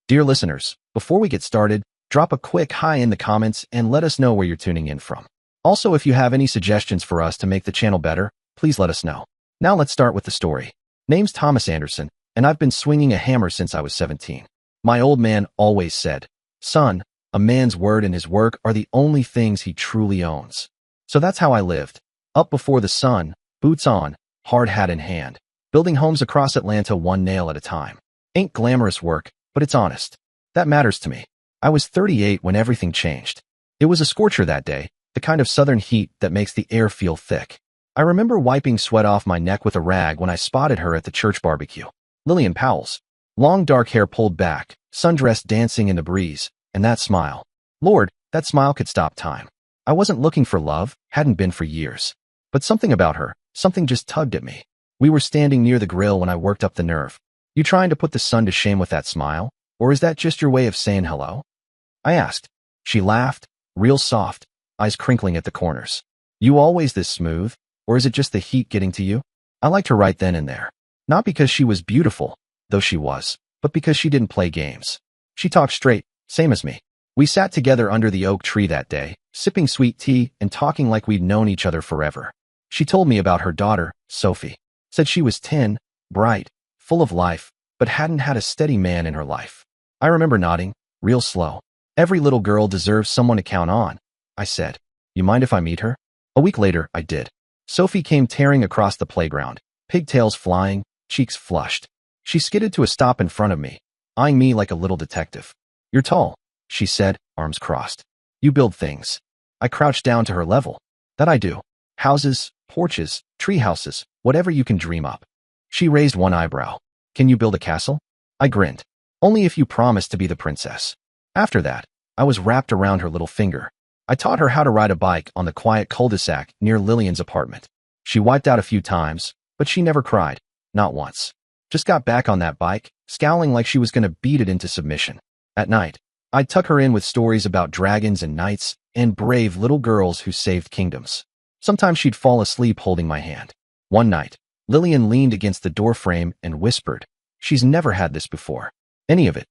Dear listeners, before we get started, drop a quick hi in the comments and let us know where you're tuning in from. Also, if you have any suggestions for us to make the channel better, please let us know. Now let's start with the story. Name's Thomas Anderson, and I've been swinging a hammer since I was 17. My old man always said, "Son, a man's word and his work are the only things he truly owns." So that's how I lived. Up before the sun, boots on, hard hat in hand, building homes across Atlanta one nail at a time. Ain't glamorous work, but it's honest. That matters to me. I was 38 when everything changed. It was a scorcher that day, the kind of southern heat that makes the air feel thick. I remember wiping sweat off my neck with a rag when I spotted her at the church barbecue. Lillian Powell's. Long dark hair pulled back, sundress dancing in the breeze, and that smile. Lord, that smile could stop time. I wasn't looking for love, hadn't been for years. But something about her, something just tugged at me. We were standing near the grill when I worked up the nerve. You trying to put the sun to shame with that smile? Or is that just your way of saying hello? I asked. She laughed, real soft, eyes crinkling at the corners. You always this smooth? Or is it just the heat getting to you? I liked her right then and there. Not because she was beautiful, though she was, but because she didn't play games. She talked straight, same as me. We sat together under the oak tree that day, sipping sweet tea and talking like we'd known each other forever. She told me about her daughter, Sophie. Said she was 10, bright, full of life, but hadn't had a steady man in her life. I remember nodding, real slow. Every little girl deserves someone to count on, I said. You mind if I meet her? A week later, I did. Sophie came tearing across the playground, pigtails flying, cheeks flushed. She skidded to a stop in front of me, eyeing me like a little detective. You're tall, she said, arms crossed. You build things. I crouched down to her level. That I do. Houses, porches, tree houses, whatever you can dream up. She raised one eyebrow. Can you build a castle? I grinned. Only if you promise to be the princess. After that, I was wrapped around her little finger. I taught her how to ride a bike on the quiet cul-de-sac near Lillian's apartment. She wiped out a few times, but she never cried. Not once. Just got back on that bike, scowling like she was going to beat it into submission. At night, I'd tuck her in with stories about dragons and knights and brave little girls who saved kingdoms. Sometimes she'd fall asleep holding my hand. One night, Lillian leaned against the doorframe and whispered, "She's never had this before. Any of it."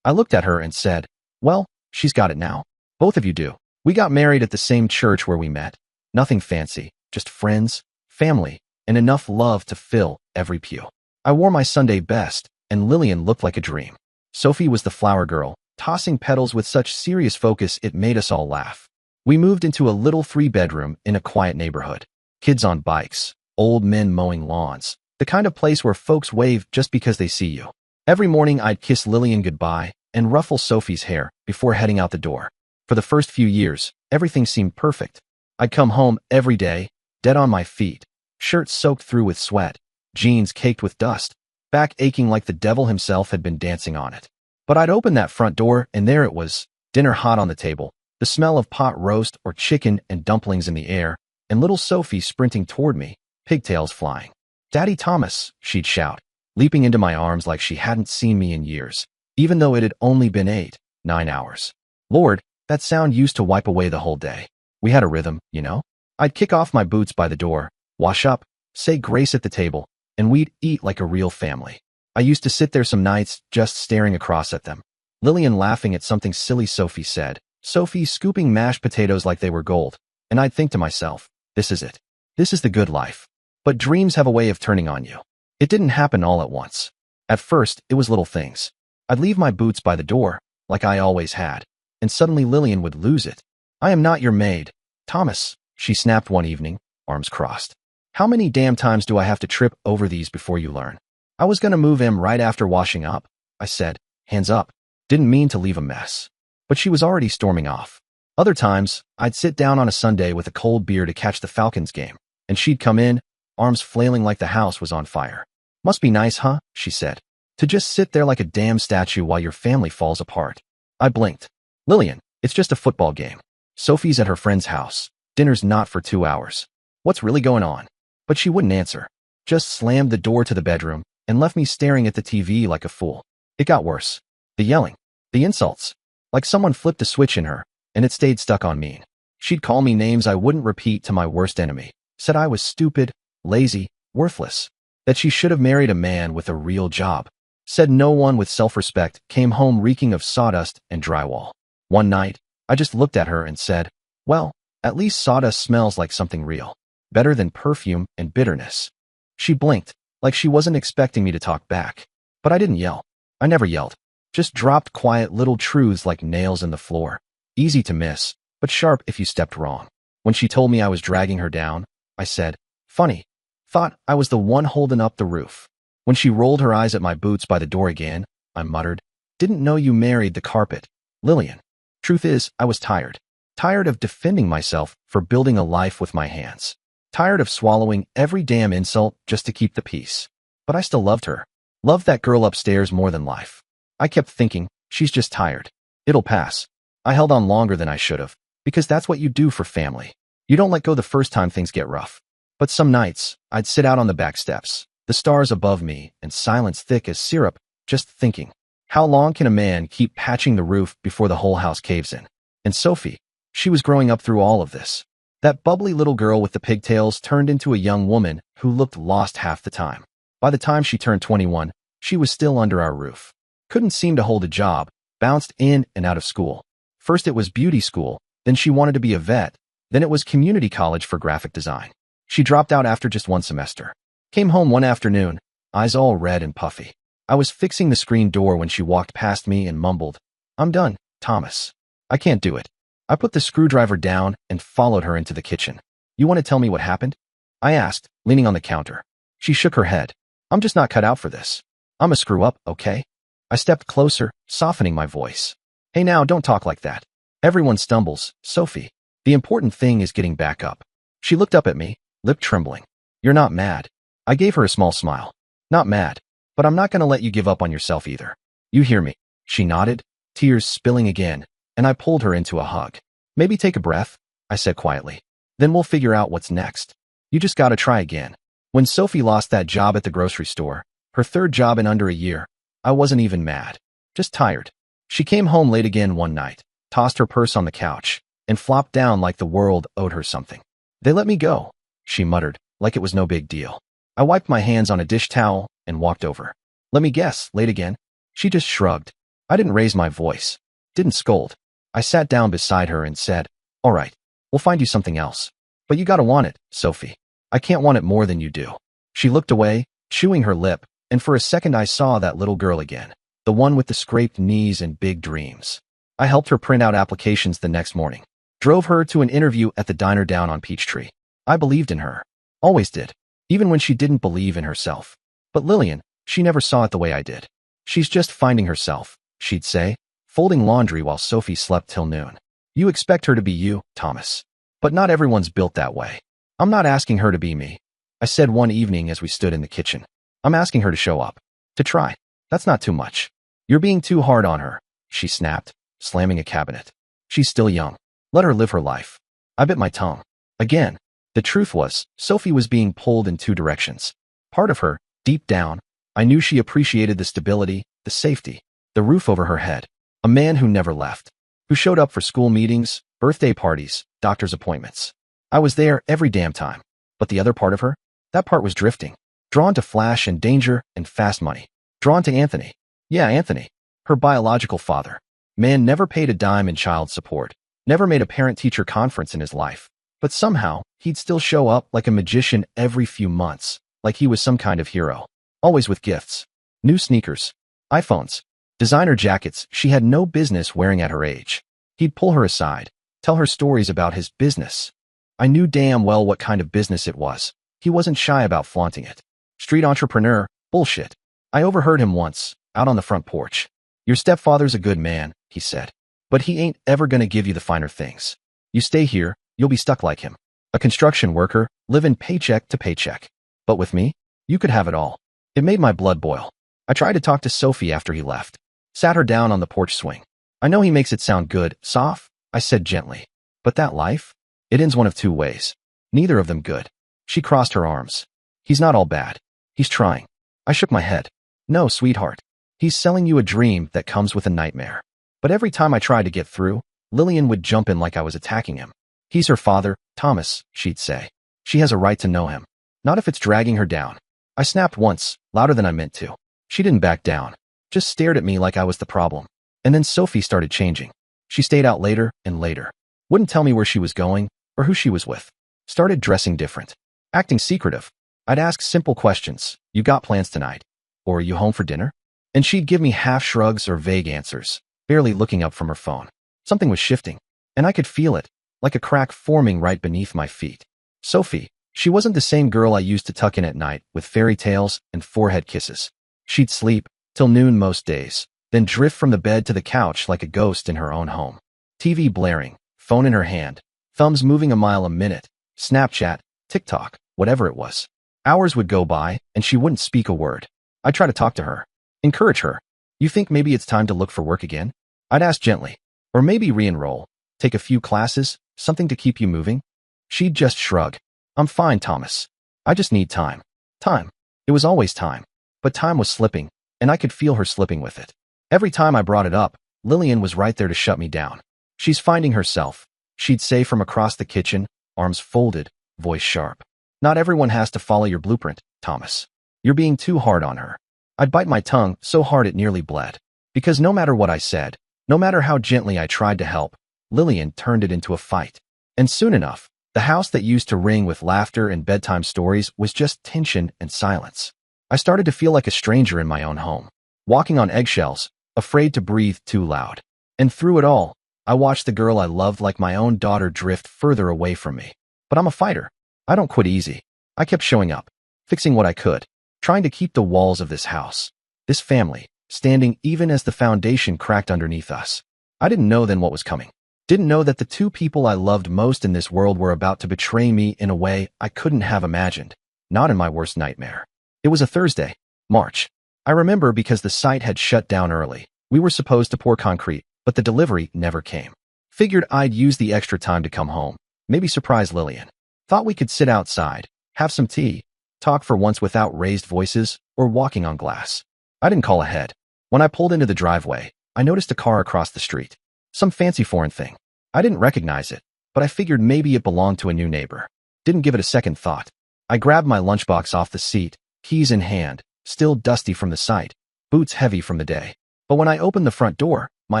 I looked at her and said, "Well, she's got it now. Both of you do." We got married at the same church where we met. Nothing fancy, just friends, family, and enough love to fill every pew. I wore my Sunday best, and Lillian looked like a dream. Sophie was the flower girl, tossing petals with such serious focus it made us all laugh. We moved into a little 3-bedroom in a quiet neighborhood. Kids on bikes, old men mowing lawns, the kind of place where folks wave just because they see you. Every morning I'd kiss Lillian goodbye and ruffle Sophie's hair before heading out the door. For the first few years, everything seemed perfect. I'd come home every day, dead on my feet, shirt soaked through with sweat, jeans caked with dust, back aching like the devil himself had been dancing on it. But I'd open that front door and there it was, dinner hot on the table, the smell of pot roast or chicken and dumplings in the air, and little Sophie sprinting toward me, pigtails flying. "Daddy Thomas," she'd shout, leaping into my arms like she hadn't seen me in years, even though it had only been 9 hours. Lord, that sound used to wipe away the whole day. We had a rhythm, you know? I'd kick off my boots by the door, wash up, say grace at the table, and we'd eat like a real family. I used to sit there some nights just staring across at them. Lillian laughing at something silly Sophie said, Sophie scooping mashed potatoes like they were gold, and I'd think to myself, this is it. This is the good life. But dreams have a way of turning on you. It didn't happen all at once. At first, it was little things. I'd leave my boots by the door, like I always had, and suddenly Lillian would lose it. "I am not your maid, Thomas," she snapped one evening, arms crossed. "How many damn times do I have to trip over these before you learn?" "I was gonna move him right after washing up," I said, hands up. Didn't mean to leave a mess. But she was already storming off. Other times, I'd sit down on a Sunday with a cold beer to catch the Falcons game, and she'd come in, arms flailing like the house was on fire. "Must be nice, huh?" she said. "To just sit there like a damn statue while your family falls apart." I blinked. "Lillian, it's just a football game. Sophie's at her friend's house. Dinner's not for 2 hours. What's really going on?" But she wouldn't answer. Just slammed the door to the bedroom and left me staring at the TV like a fool. It got worse. The yelling. The insults. Like someone flipped a switch in her, and it stayed stuck on me. She'd call me names I wouldn't repeat to my worst enemy. Said I was stupid, lazy, worthless. That she should have married a man with a real job. Said no one with self-respect came home reeking of sawdust and drywall. One night, I just looked at her and said, well, at least sawdust smells like something real. Better than perfume and bitterness. She blinked, like she wasn't expecting me to talk back. But I didn't yell. I never yelled. Just dropped quiet little truths like nails in the floor. Easy to miss, but sharp if you stepped wrong. When she told me I was dragging her down, I said, funny. Thought I was the one holding up the roof. When she rolled her eyes at my boots by the door again, I muttered, didn't know you married the carpet, Lillian. Truth is, I was tired. Tired of defending myself for building a life with my hands. Tired of swallowing every damn insult just to keep the peace. But I still loved her. Loved that girl upstairs more than life. I kept thinking, she's just tired. It'll pass. I held on longer than I should have, because that's what you do for family. You don't let go the first time things get rough. But some nights, I'd sit out on the back steps, the stars above me, and silence thick as syrup, just thinking, how long can a man keep patching the roof before the whole house caves in? And Sophie, she was growing up through all of this. That bubbly little girl with the pigtails turned into a young woman who looked lost half the time. By the time she turned 21, she was still under our roof. Couldn't seem to hold a job, bounced in and out of school. First it was beauty school, then she wanted to be a vet, then it was community college for graphic design. She dropped out after just one semester. Came home one afternoon, eyes all red and puffy. I was fixing the screen door when she walked past me and mumbled, I'm done, Thomas. I can't do it. I put the screwdriver down and followed her into the kitchen. You want to tell me what happened? I asked, leaning on the counter. She shook her head. I'm just not cut out for this. I'm a screw-up, okay? I stepped closer, softening my voice. Hey now, don't talk like that. Everyone stumbles, Sophie. The important thing is getting back up. She looked up at me, lip trembling. You're not mad. I gave her a small smile. Not mad, but I'm not going to let you give up on yourself either. You hear me? She nodded, tears spilling again, and I pulled her into a hug. Maybe take a breath, I said quietly. Then we'll figure out what's next. You just gotta try again. When Sophie lost that job at the grocery store, her third job in under a year, I wasn't even mad. Just tired. She came home late again one night, tossed her purse on the couch, and flopped down like the world owed her something. They let me go, she muttered, like it was no big deal. I wiped my hands on a dish towel and walked over. Let me guess, late again? She just shrugged. I didn't raise my voice. Didn't scold. I sat down beside her and said, all right, we'll find you something else. But you gotta want it, Sophie. I can't want it more than you do. She looked away, chewing her lip, and for a second I saw that little girl again, the one with the scraped knees and big dreams. I helped her print out applications the next morning. Drove her to an interview at the diner down on Peachtree. I believed in her. Always did. Even when she didn't believe in herself. But Lillian, she never saw it the way I did. She's just finding herself, she'd say, folding laundry while Sophie slept till noon. You expect her to be you, Thomas. But not everyone's built that way. I'm not asking her to be me. I said one evening as we stood in the kitchen. I'm asking her to show up. To try. That's not too much. You're being too hard on her, she snapped, slamming a cabinet. She's still young. Let her live her life. I bit my tongue. Again. The truth was, Sophie was being pulled in two directions. Part of her, deep down, I knew she appreciated the stability, the safety, the roof over her head. A man who never left. Who showed up for school meetings, birthday parties, doctor's appointments. I was there every damn time. But the other part of her? That part was drifting. Drawn to flash and danger and fast money. Drawn to Anthony. Yeah, Anthony. Her biological father. Man never paid a dime in child support. Never made a parent-teacher conference in his life. But somehow, he'd still show up like a magician every few months. Like he was some kind of hero. Always with gifts. New sneakers. iPhones. Designer jackets she had no business wearing at her age. He'd pull her aside, tell her stories about his business. I knew damn well what kind of business it was. He wasn't shy about flaunting it. Street entrepreneur, bullshit. I overheard him once, out on the front porch. Your stepfather's a good man, he said. But he ain't ever gonna give you the finer things. You stay here, you'll be stuck like him. A construction worker, living paycheck to paycheck. But with me, you could have it all. It made my blood boil. I tried to talk to Sophie after he left. Sat her down on the porch swing. I know he makes it sound good, Soph, I said gently. But that life? It ends one of two ways. Neither of them good. She crossed her arms. He's not all bad. He's trying. I shook my head. No, sweetheart. He's selling you a dream that comes with a nightmare. But every time I tried to get through, Lillian would jump in like I was attacking him. He's her father, Thomas, she'd say. She has a right to know him. Not if it's dragging her down. I snapped once, louder than I meant to. She didn't back down, just stared at me like I was the problem. And then Sophie started changing. She stayed out later and later. Wouldn't tell me where she was going or who she was with. Started dressing different. Acting secretive. I'd ask simple questions. You got plans tonight? Or are you home for dinner? And she'd give me half shrugs or vague answers, barely looking up from her phone. Something was shifting, and I could feel it, like a crack forming right beneath my feet. Sophie, she wasn't the same girl I used to tuck in at night with fairy tales and forehead kisses. She'd sleep till noon most days, then drift from the bed to the couch like a ghost in her own home. TV blaring, phone in her hand, thumbs moving a mile a minute, Snapchat, TikTok, whatever it was. Hours would go by, and she wouldn't speak a word. I'd try to talk to her, encourage her. You think maybe it's time to look for work again? I'd ask gently. Or maybe re-enroll, take a few classes, something to keep you moving? She'd just shrug. I'm fine, Thomas. I just need time. Time. It was always time. But time was slipping, and I could feel her slipping with it. Every time I brought it up, Lillian was right there to shut me down. She's finding herself, she'd say from across the kitchen, arms folded, voice sharp. Not everyone has to follow your blueprint, Thomas. You're being too hard on her. I'd bite my tongue so hard it nearly bled. Because no matter what I said, no matter how gently I tried to help, Lillian turned it into a fight. And soon enough, the house that used to ring with laughter and bedtime stories was just tension and silence. I started to feel like a stranger in my own home, walking on eggshells, afraid to breathe too loud. And through it all, I watched the girl I loved like my own daughter drift further away from me. But I'm a fighter. I don't quit easy. I kept showing up, fixing what I could, trying to keep the walls of this house, this family, standing even as the foundation cracked underneath us. I didn't know then what was coming. Didn't know that the two people I loved most in this world were about to betray me in a way I couldn't have imagined, not in my worst nightmare. It was a Thursday, March. I remember because the site had shut down early. We were supposed to pour concrete, but the delivery never came. Figured I'd use the extra time to come home, maybe surprise Lillian. Thought we could sit outside, have some tea, talk for once without raised voices or walking on glass. I didn't call ahead. When I pulled into the driveway, I noticed a car across the street. Some fancy foreign thing. I didn't recognize it, but I figured maybe it belonged to a new neighbor. Didn't give it a second thought. I grabbed my lunchbox off the seat, keys in hand, still dusty from the site, boots heavy from the day. But when I opened the front door, my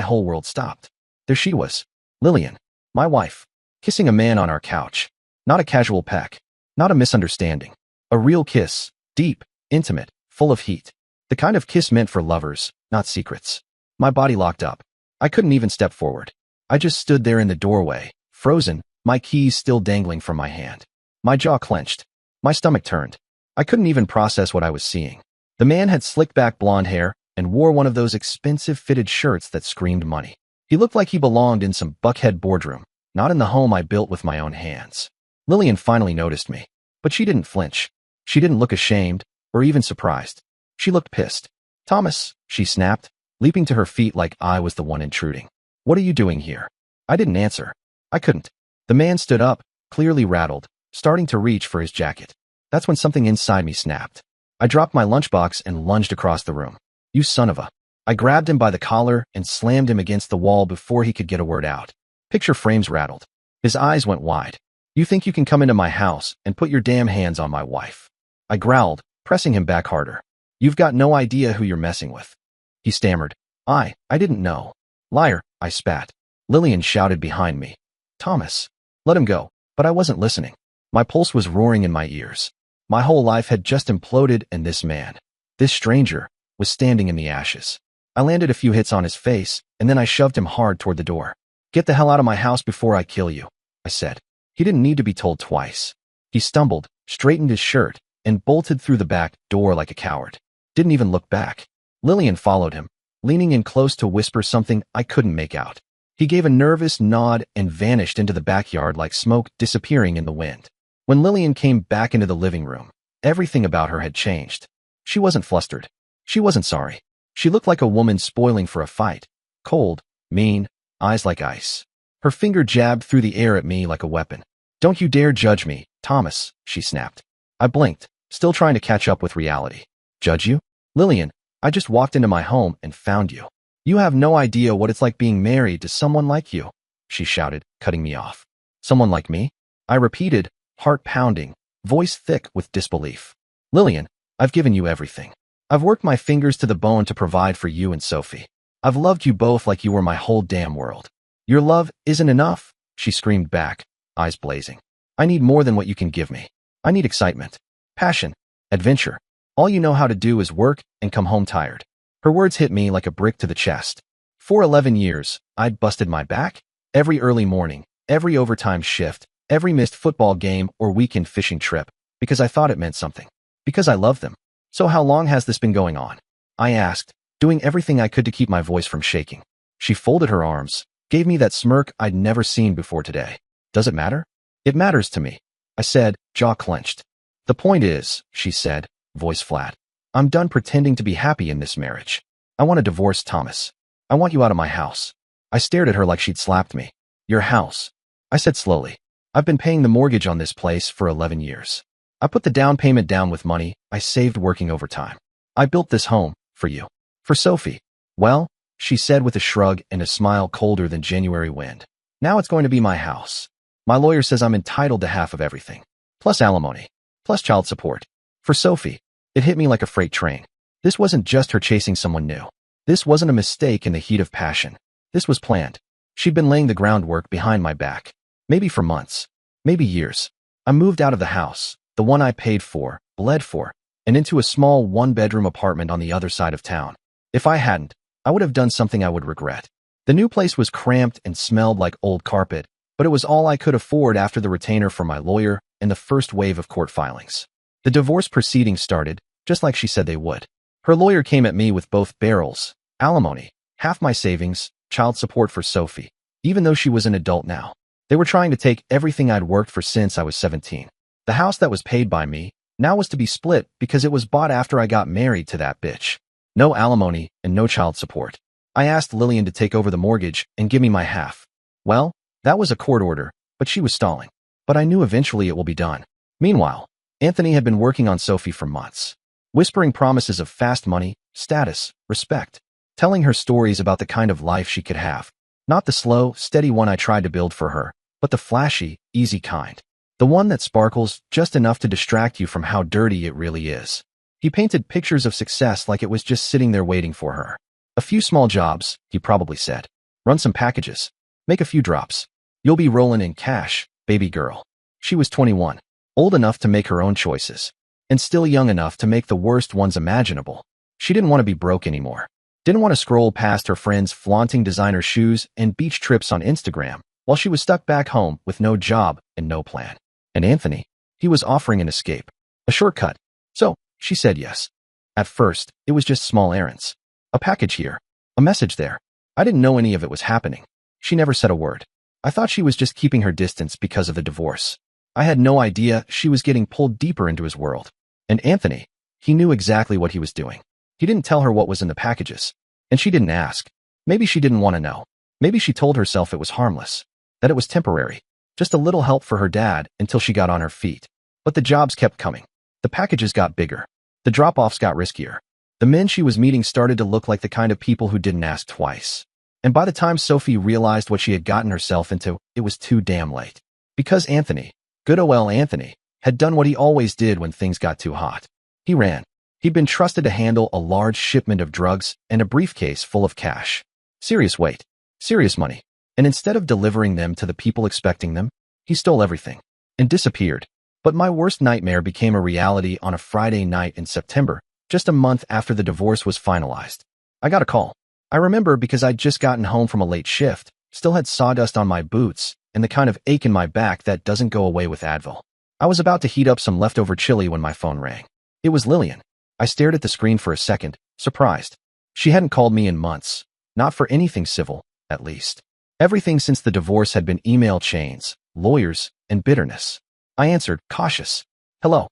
whole world stopped. There she was, Lillian, my wife, kissing a man on our couch. Not a casual peck, not a misunderstanding. A real kiss, deep, intimate, full of heat. The kind of kiss meant for lovers, not secrets. My body locked up. I couldn't even step forward. I just stood there in the doorway, frozen, my keys still dangling from my hand. My jaw clenched. My stomach turned. I couldn't even process what I was seeing. The man had slicked back blonde hair and wore one of those expensive fitted shirts that screamed money. He looked like he belonged in some Buckhead boardroom, not in the home I built with my own hands. Lillian finally noticed me, but she didn't flinch. She didn't look ashamed or even surprised. She looked pissed. Thomas, she snapped, leaping to her feet like I was the one intruding. What are you doing here? I didn't answer. I couldn't. The man stood up, clearly rattled, starting to reach for his jacket. That's when something inside me snapped. I dropped my lunchbox and lunged across the room. You son of a... I grabbed him by the collar and slammed him against the wall before he could get a word out. Picture frames rattled. His eyes went wide. You think you can come into my house and put your damn hands on my wife? I growled, pressing him back harder. You've got no idea who you're messing with. He stammered. I didn't know. Liar, I spat. Lillian shouted behind me. Thomas. Let him go. But I wasn't listening. My pulse was roaring in my ears. My whole life had just imploded and this man, this stranger, was standing in the ashes. I landed a few hits on his face, and then I shoved him hard toward the door. Get the hell out of my house before I kill you, I said. He didn't need to be told twice. He stumbled, straightened his shirt, and bolted through the back door like a coward. Didn't even look back. Lillian followed him, leaning in close to whisper something I couldn't make out. He gave a nervous nod and vanished into the backyard like smoke disappearing in the wind. When Lillian came back into the living room, everything about her had changed. She wasn't flustered. She wasn't sorry. She looked like a woman spoiling for a fight. Cold, mean, eyes like ice. Her finger jabbed through the air at me like a weapon. Don't you dare judge me, Thomas, she snapped. I blinked, still trying to catch up with reality. Judge you? Lillian, I just walked into my home and found you. You have no idea what it's like being married to someone like you, she shouted, cutting me off. Someone like me? I repeated, heart pounding, voice thick with disbelief. Lillian, I've given you everything. I've worked my fingers to the bone to provide for you and Sophie. I've loved you both like you were my whole damn world. Your love isn't enough, she screamed back, eyes blazing. I need more than what you can give me. I need excitement, passion, adventure. All you know how to do is work and come home tired. Her words hit me like a brick to the chest. For 11 years, I'd busted my back. Every early morning, every overtime shift, every missed football game or weekend fishing trip, because I thought it meant something. Because I loved them. So how long has this been going on? I asked, doing everything I could to keep my voice from shaking. She folded her arms, gave me that smirk I'd never seen before today. Does it matter? It matters to me, I said, jaw clenched. The point is, she said, voice flat, I'm done pretending to be happy in this marriage. I want to divorce Thomas. I want you out of my house. I stared at her like she'd slapped me. Your house, I said slowly. I've been paying the mortgage on this place for 11 years. I put the down payment down with money I saved working overtime. I built this home for you. For Sophie. Well, she said with a shrug and a smile colder than January wind. Now it's going to be my house. My lawyer says I'm entitled to half of everything. Plus alimony. Plus child support. For Sophie. It hit me like a freight train. This wasn't just her chasing someone new. This wasn't a mistake in the heat of passion. This was planned. She'd been laying the groundwork behind my back. Maybe for months. Maybe years. I moved out of the house, the one I paid for, bled for, and into a small one-bedroom apartment on the other side of town. If I hadn't, I would have done something I would regret. The new place was cramped and smelled like old carpet, but it was all I could afford after the retainer for my lawyer and the first wave of court filings. The divorce proceedings started, just like she said they would. Her lawyer came at me with both barrels, alimony, half my savings, child support for Sophie, even though she was an adult now. They were trying to take everything I'd worked for since I was 17. The house that was paid by me now was to be split because it was bought after I got married to that bitch. No alimony and no child support. I asked Lillian to take over the mortgage and give me my half. Well, that was a court order, but she was stalling. But I knew eventually it will be done. Meanwhile, Anthony had been working on Sophie for months, whispering promises of fast money, status, respect, telling her stories about the kind of life she could have. Not the slow, steady one I tried to build for her, but the flashy, easy kind. The one that sparkles just enough to distract you from how dirty it really is. He painted pictures of success like it was just sitting there waiting for her. A few small jobs, he probably said. Run some packages. Make a few drops. You'll be rolling in cash, baby girl. She was 21, old enough to make her own choices, and still young enough to make the worst ones imaginable. She didn't want to be broke anymore. Didn't want to scroll past her friends flaunting designer shoes and beach trips on Instagram while she was stuck back home with no job and no plan. And Anthony, he was offering an escape, a shortcut. So, she said yes. At first, it was just small errands. A package here, a message there. I didn't know any of it was happening. She never said a word. I thought she was just keeping her distance because of the divorce. I had no idea she was getting pulled deeper into his world. And Anthony, he knew exactly what he was doing. He didn't tell her what was in the packages. And she didn't ask. Maybe she didn't want to know. Maybe she told herself it was harmless. That it was temporary. Just a little help for her dad until she got on her feet. But the jobs kept coming. The packages got bigger. The drop-offs got riskier. The men she was meeting started to look like the kind of people who didn't ask twice. And by the time Sophie realized what she had gotten herself into, it was too damn late. Because Anthony, good ol' Anthony, had done what he always did when things got too hot. He ran. He'd been trusted to handle a large shipment of drugs and a briefcase full of cash. Serious weight. Serious money. And instead of delivering them to the people expecting them, he stole everything and disappeared. But my worst nightmare became a reality on a Friday night in September, just a month after the divorce was finalized. I got a call. I remember because I'd just gotten home from a late shift, still had sawdust on my boots, and the kind of ache in my back that doesn't go away with Advil. I was about to heat up some leftover chili when my phone rang. It was Lillian. I stared at the screen for a second, surprised. She hadn't called me in months. Not for anything civil, at least. Everything since the divorce had been email chains, lawyers, and bitterness. I answered, cautious. Hello.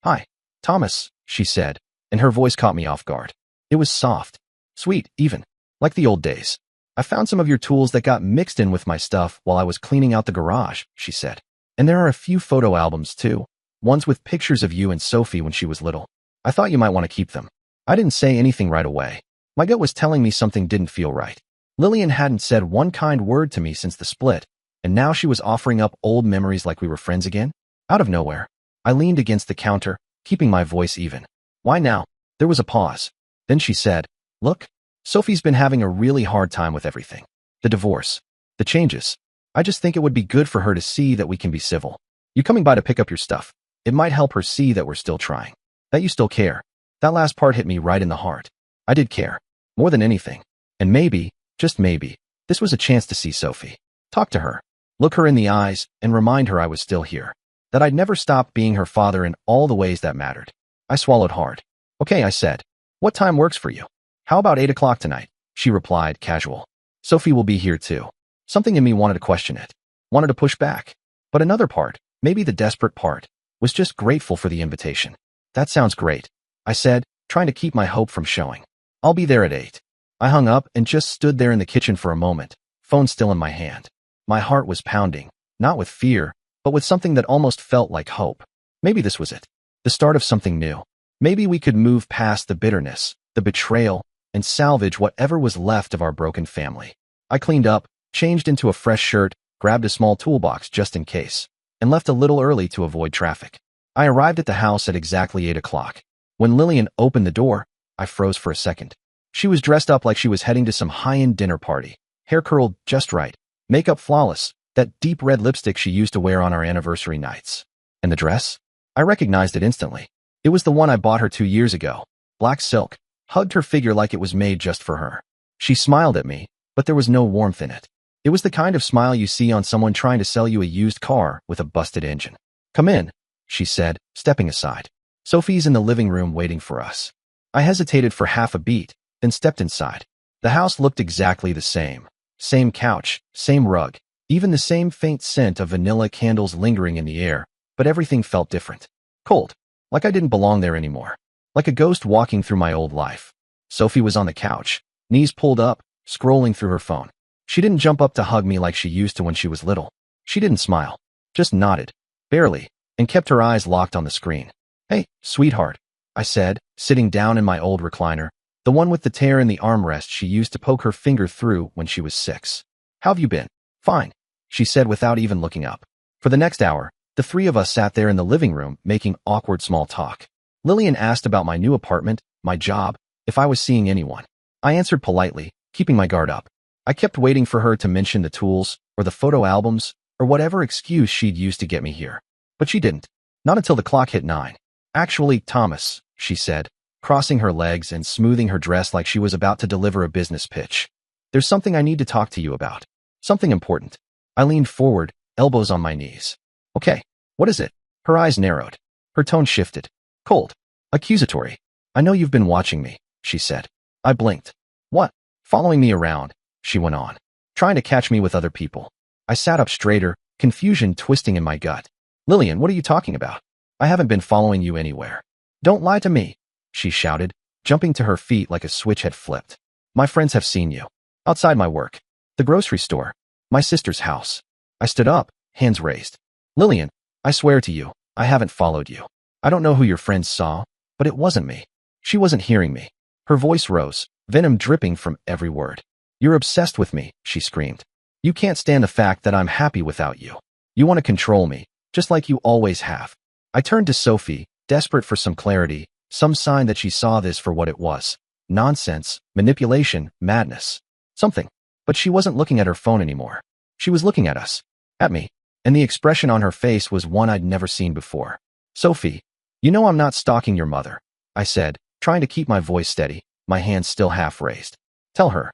Hi. Thomas, she said, and her voice caught me off guard. It was soft. Sweet, even. Like the old days. I found some of your tools that got mixed in with my stuff while I was cleaning out the garage, she said. And there are a few photo albums, too. Ones with pictures of you and Sophie when she was little. I thought you might want to keep them. I didn't say anything right away. My gut was telling me something didn't feel right. Lillian hadn't said one kind word to me since the split, and now she was offering up old memories like we were friends again? Out of nowhere, I leaned against the counter, keeping my voice even. Why now? There was a pause. Then she said, "Look, Sophie's been having a really hard time with everything. The divorce. The changes. I just think it would be good for her to see that we can be civil. You coming by to pick up your stuff. It might help her see that we're still trying. That you still care." That last part hit me right in the heart. I did care. More than anything. And maybe, just maybe, this was a chance to see Sophie. Talk to her. Look her in the eyes and remind her I was still here. That I'd never stopped being her father in all the ways that mattered. I swallowed hard. "Okay," I said. "What time works for you?" "How about 8 o'clock tonight?" She replied, casual. Sophie will be here too. Something in me wanted to question it. Wanted to push back. But another part, maybe the desperate part, was just grateful for the invitation. "That sounds great," I said, trying to keep my hope from showing. "I'll be there at 8. I hung up and just stood there in the kitchen for a moment, phone still in my hand. My heart was pounding, not with fear, but with something that almost felt like hope. Maybe this was it. The start of something new. Maybe we could move past the bitterness, the betrayal, and salvage whatever was left of our broken family. I cleaned up, changed into a fresh shirt, grabbed a small toolbox just in case, and left a little early to avoid traffic. I arrived at the house at exactly 8 o'clock. When Lillian opened the door, I froze for a second. She was dressed up like she was heading to some high-end dinner party. Hair curled just right. Makeup flawless. That deep red lipstick she used to wear on our anniversary nights. And the dress? I recognized it instantly. It was the one I bought her 2 years ago. Black silk. Hugged her figure like it was made just for her. She smiled at me, but there was no warmth in it. It was the kind of smile you see on someone trying to sell you a used car with a busted engine. "Come in," she said, stepping aside. "Sophie's in the living room waiting for us." I hesitated for half a beat, then stepped inside. The house looked exactly the same. Same couch, same rug, even the same faint scent of vanilla candles lingering in the air, but everything felt different. Cold. Like I didn't belong there anymore. Like a ghost walking through my old life. Sophie was on the couch, knees pulled up, scrolling through her phone. She didn't jump up to hug me like she used to when she was little. She didn't smile. Just nodded. Barely. And kept her eyes locked on the screen. "Hey, sweetheart," I said, sitting down in my old recliner, the one with the tear in the armrest she used to poke her finger through when she was 6. "How have you been?" "Fine," she said without even looking up. For the next hour, the three of us sat there in the living room making awkward small talk. Lillian asked about my new apartment, my job, if I was seeing anyone. I answered politely, keeping my guard up. I kept waiting for her to mention the tools, or the photo albums, or whatever excuse she'd used to get me here. But she didn't. Not until the clock hit 9. "Actually, Thomas," she said, crossing her legs and smoothing her dress like she was about to deliver a business pitch. "There's something I need to talk to you about. Something important." I leaned forward, elbows on my knees. "Okay, what is it?" Her eyes narrowed. Her tone shifted. Cold. Accusatory. "I know you've been watching me," she said. I blinked. "What?" "Following me around," she went on. "Trying to catch me with other people." I sat up straighter, confusion twisting in my gut. "Lillian, what are you talking about? I haven't been following you anywhere." "Don't lie to me," she shouted, jumping to her feet like a switch had flipped. "My friends have seen you. Outside my work. The grocery store. My sister's house." I stood up, hands raised. "Lillian, I swear to you, I haven't followed you. I don't know who your friends saw, but it wasn't me." She wasn't hearing me. Her voice rose, venom dripping from every word. "You're obsessed with me," she screamed. "You can't stand the fact that I'm happy without you. You want to control me, just like you always have." I turned to Sophie, desperate for some clarity, some sign that she saw this for what it was. Nonsense, manipulation, madness. Something. But she wasn't looking at her phone anymore. She was looking at us. At me. And the expression on her face was one I'd never seen before. "Sophie, you know I'm not stalking your mother," I said, trying to keep my voice steady, my hands still half raised. Tell her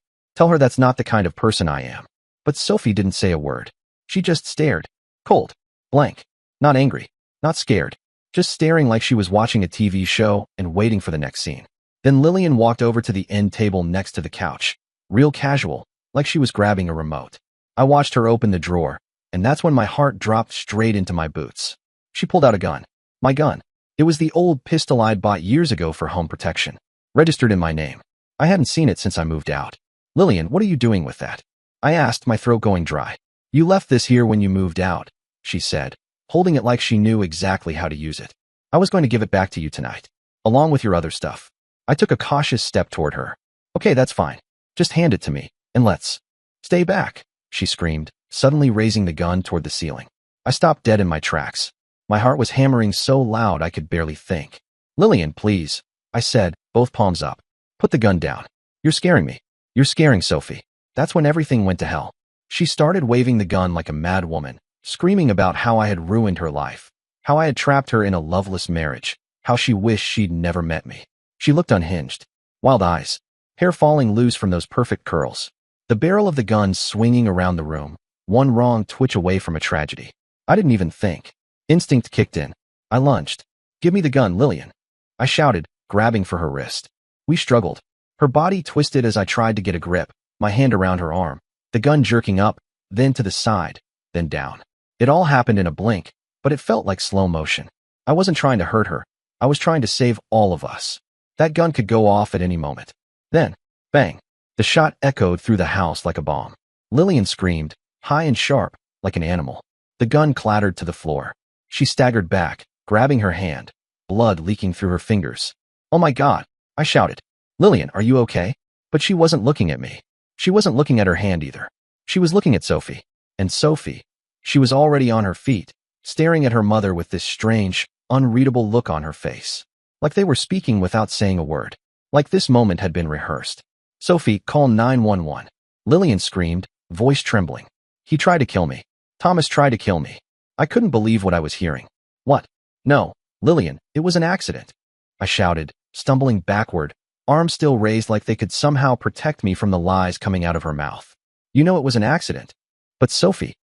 that's not the kind of person I am." But Sophie didn't say a word. She just stared. Cold. Blank. Not angry. Not scared. Just staring like she was watching a TV show and waiting for the next scene. Then Lillian walked over to the end table next to the couch. Real casual, like she was grabbing a remote. I watched her open the drawer, and that's when my heart dropped straight into my boots. She pulled out a gun. My gun. It was the old pistol I'd bought years ago for home protection. Registered in my name. I hadn't seen it since I moved out. "Lillian, what are you doing with that?" I asked, my throat going dry. "You left this here when you moved out," she said, holding it like she knew exactly how to use it. "I was going to give it back to you tonight, along with your other stuff." I took a cautious step toward her. "Okay, that's fine. Just hand it to me, and let's—" "Stay back," she screamed, suddenly raising the gun toward the ceiling. I stopped dead in my tracks. My heart was hammering so loud I could barely think. "Lillian, please." I said, both palms up. Put the gun down. You're scaring me. You're scaring Sophie. That's when everything went to hell. She started waving the gun like a mad woman, screaming about how I had ruined her life, how I had trapped her in a loveless marriage, how she wished she'd never met me. She looked unhinged. Wild eyes. Hair falling loose from those perfect curls. The barrel of the gun swinging around the room, one wrong twitch away from a tragedy. I didn't even think. Instinct kicked in. I lunged. Give me the gun, Lillian. I shouted, grabbing for her wrist. We struggled. Her body twisted as I tried to get a grip, my hand around her arm, the gun jerking up, then to the side, then down. It all happened in a blink, but it felt like slow motion. I wasn't trying to hurt her. I was trying to save all of us. That gun could go off at any moment. Then, bang. The shot echoed through the house like a bomb. Lillian screamed, high and sharp, like an animal. The gun clattered to the floor. She staggered back, grabbing her hand, blood leaking through her fingers. Oh my God, I shouted. Lillian, are you okay? But she wasn't looking at me. She wasn't looking at her hand either. She was looking at Sophie. And Sophie, she was already on her feet, staring at her mother with this strange, unreadable look on her face. Like they were speaking without saying a word. Like this moment had been rehearsed. Sophie, call 911. Lillian screamed, voice trembling. He tried to kill me. Thomas tried to kill me. I couldn't believe what I was hearing. What? No, Lillian, it was an accident. I shouted, stumbling backward, arms still raised like they could somehow protect me from the lies coming out of her mouth. You know it was an accident. But Sophie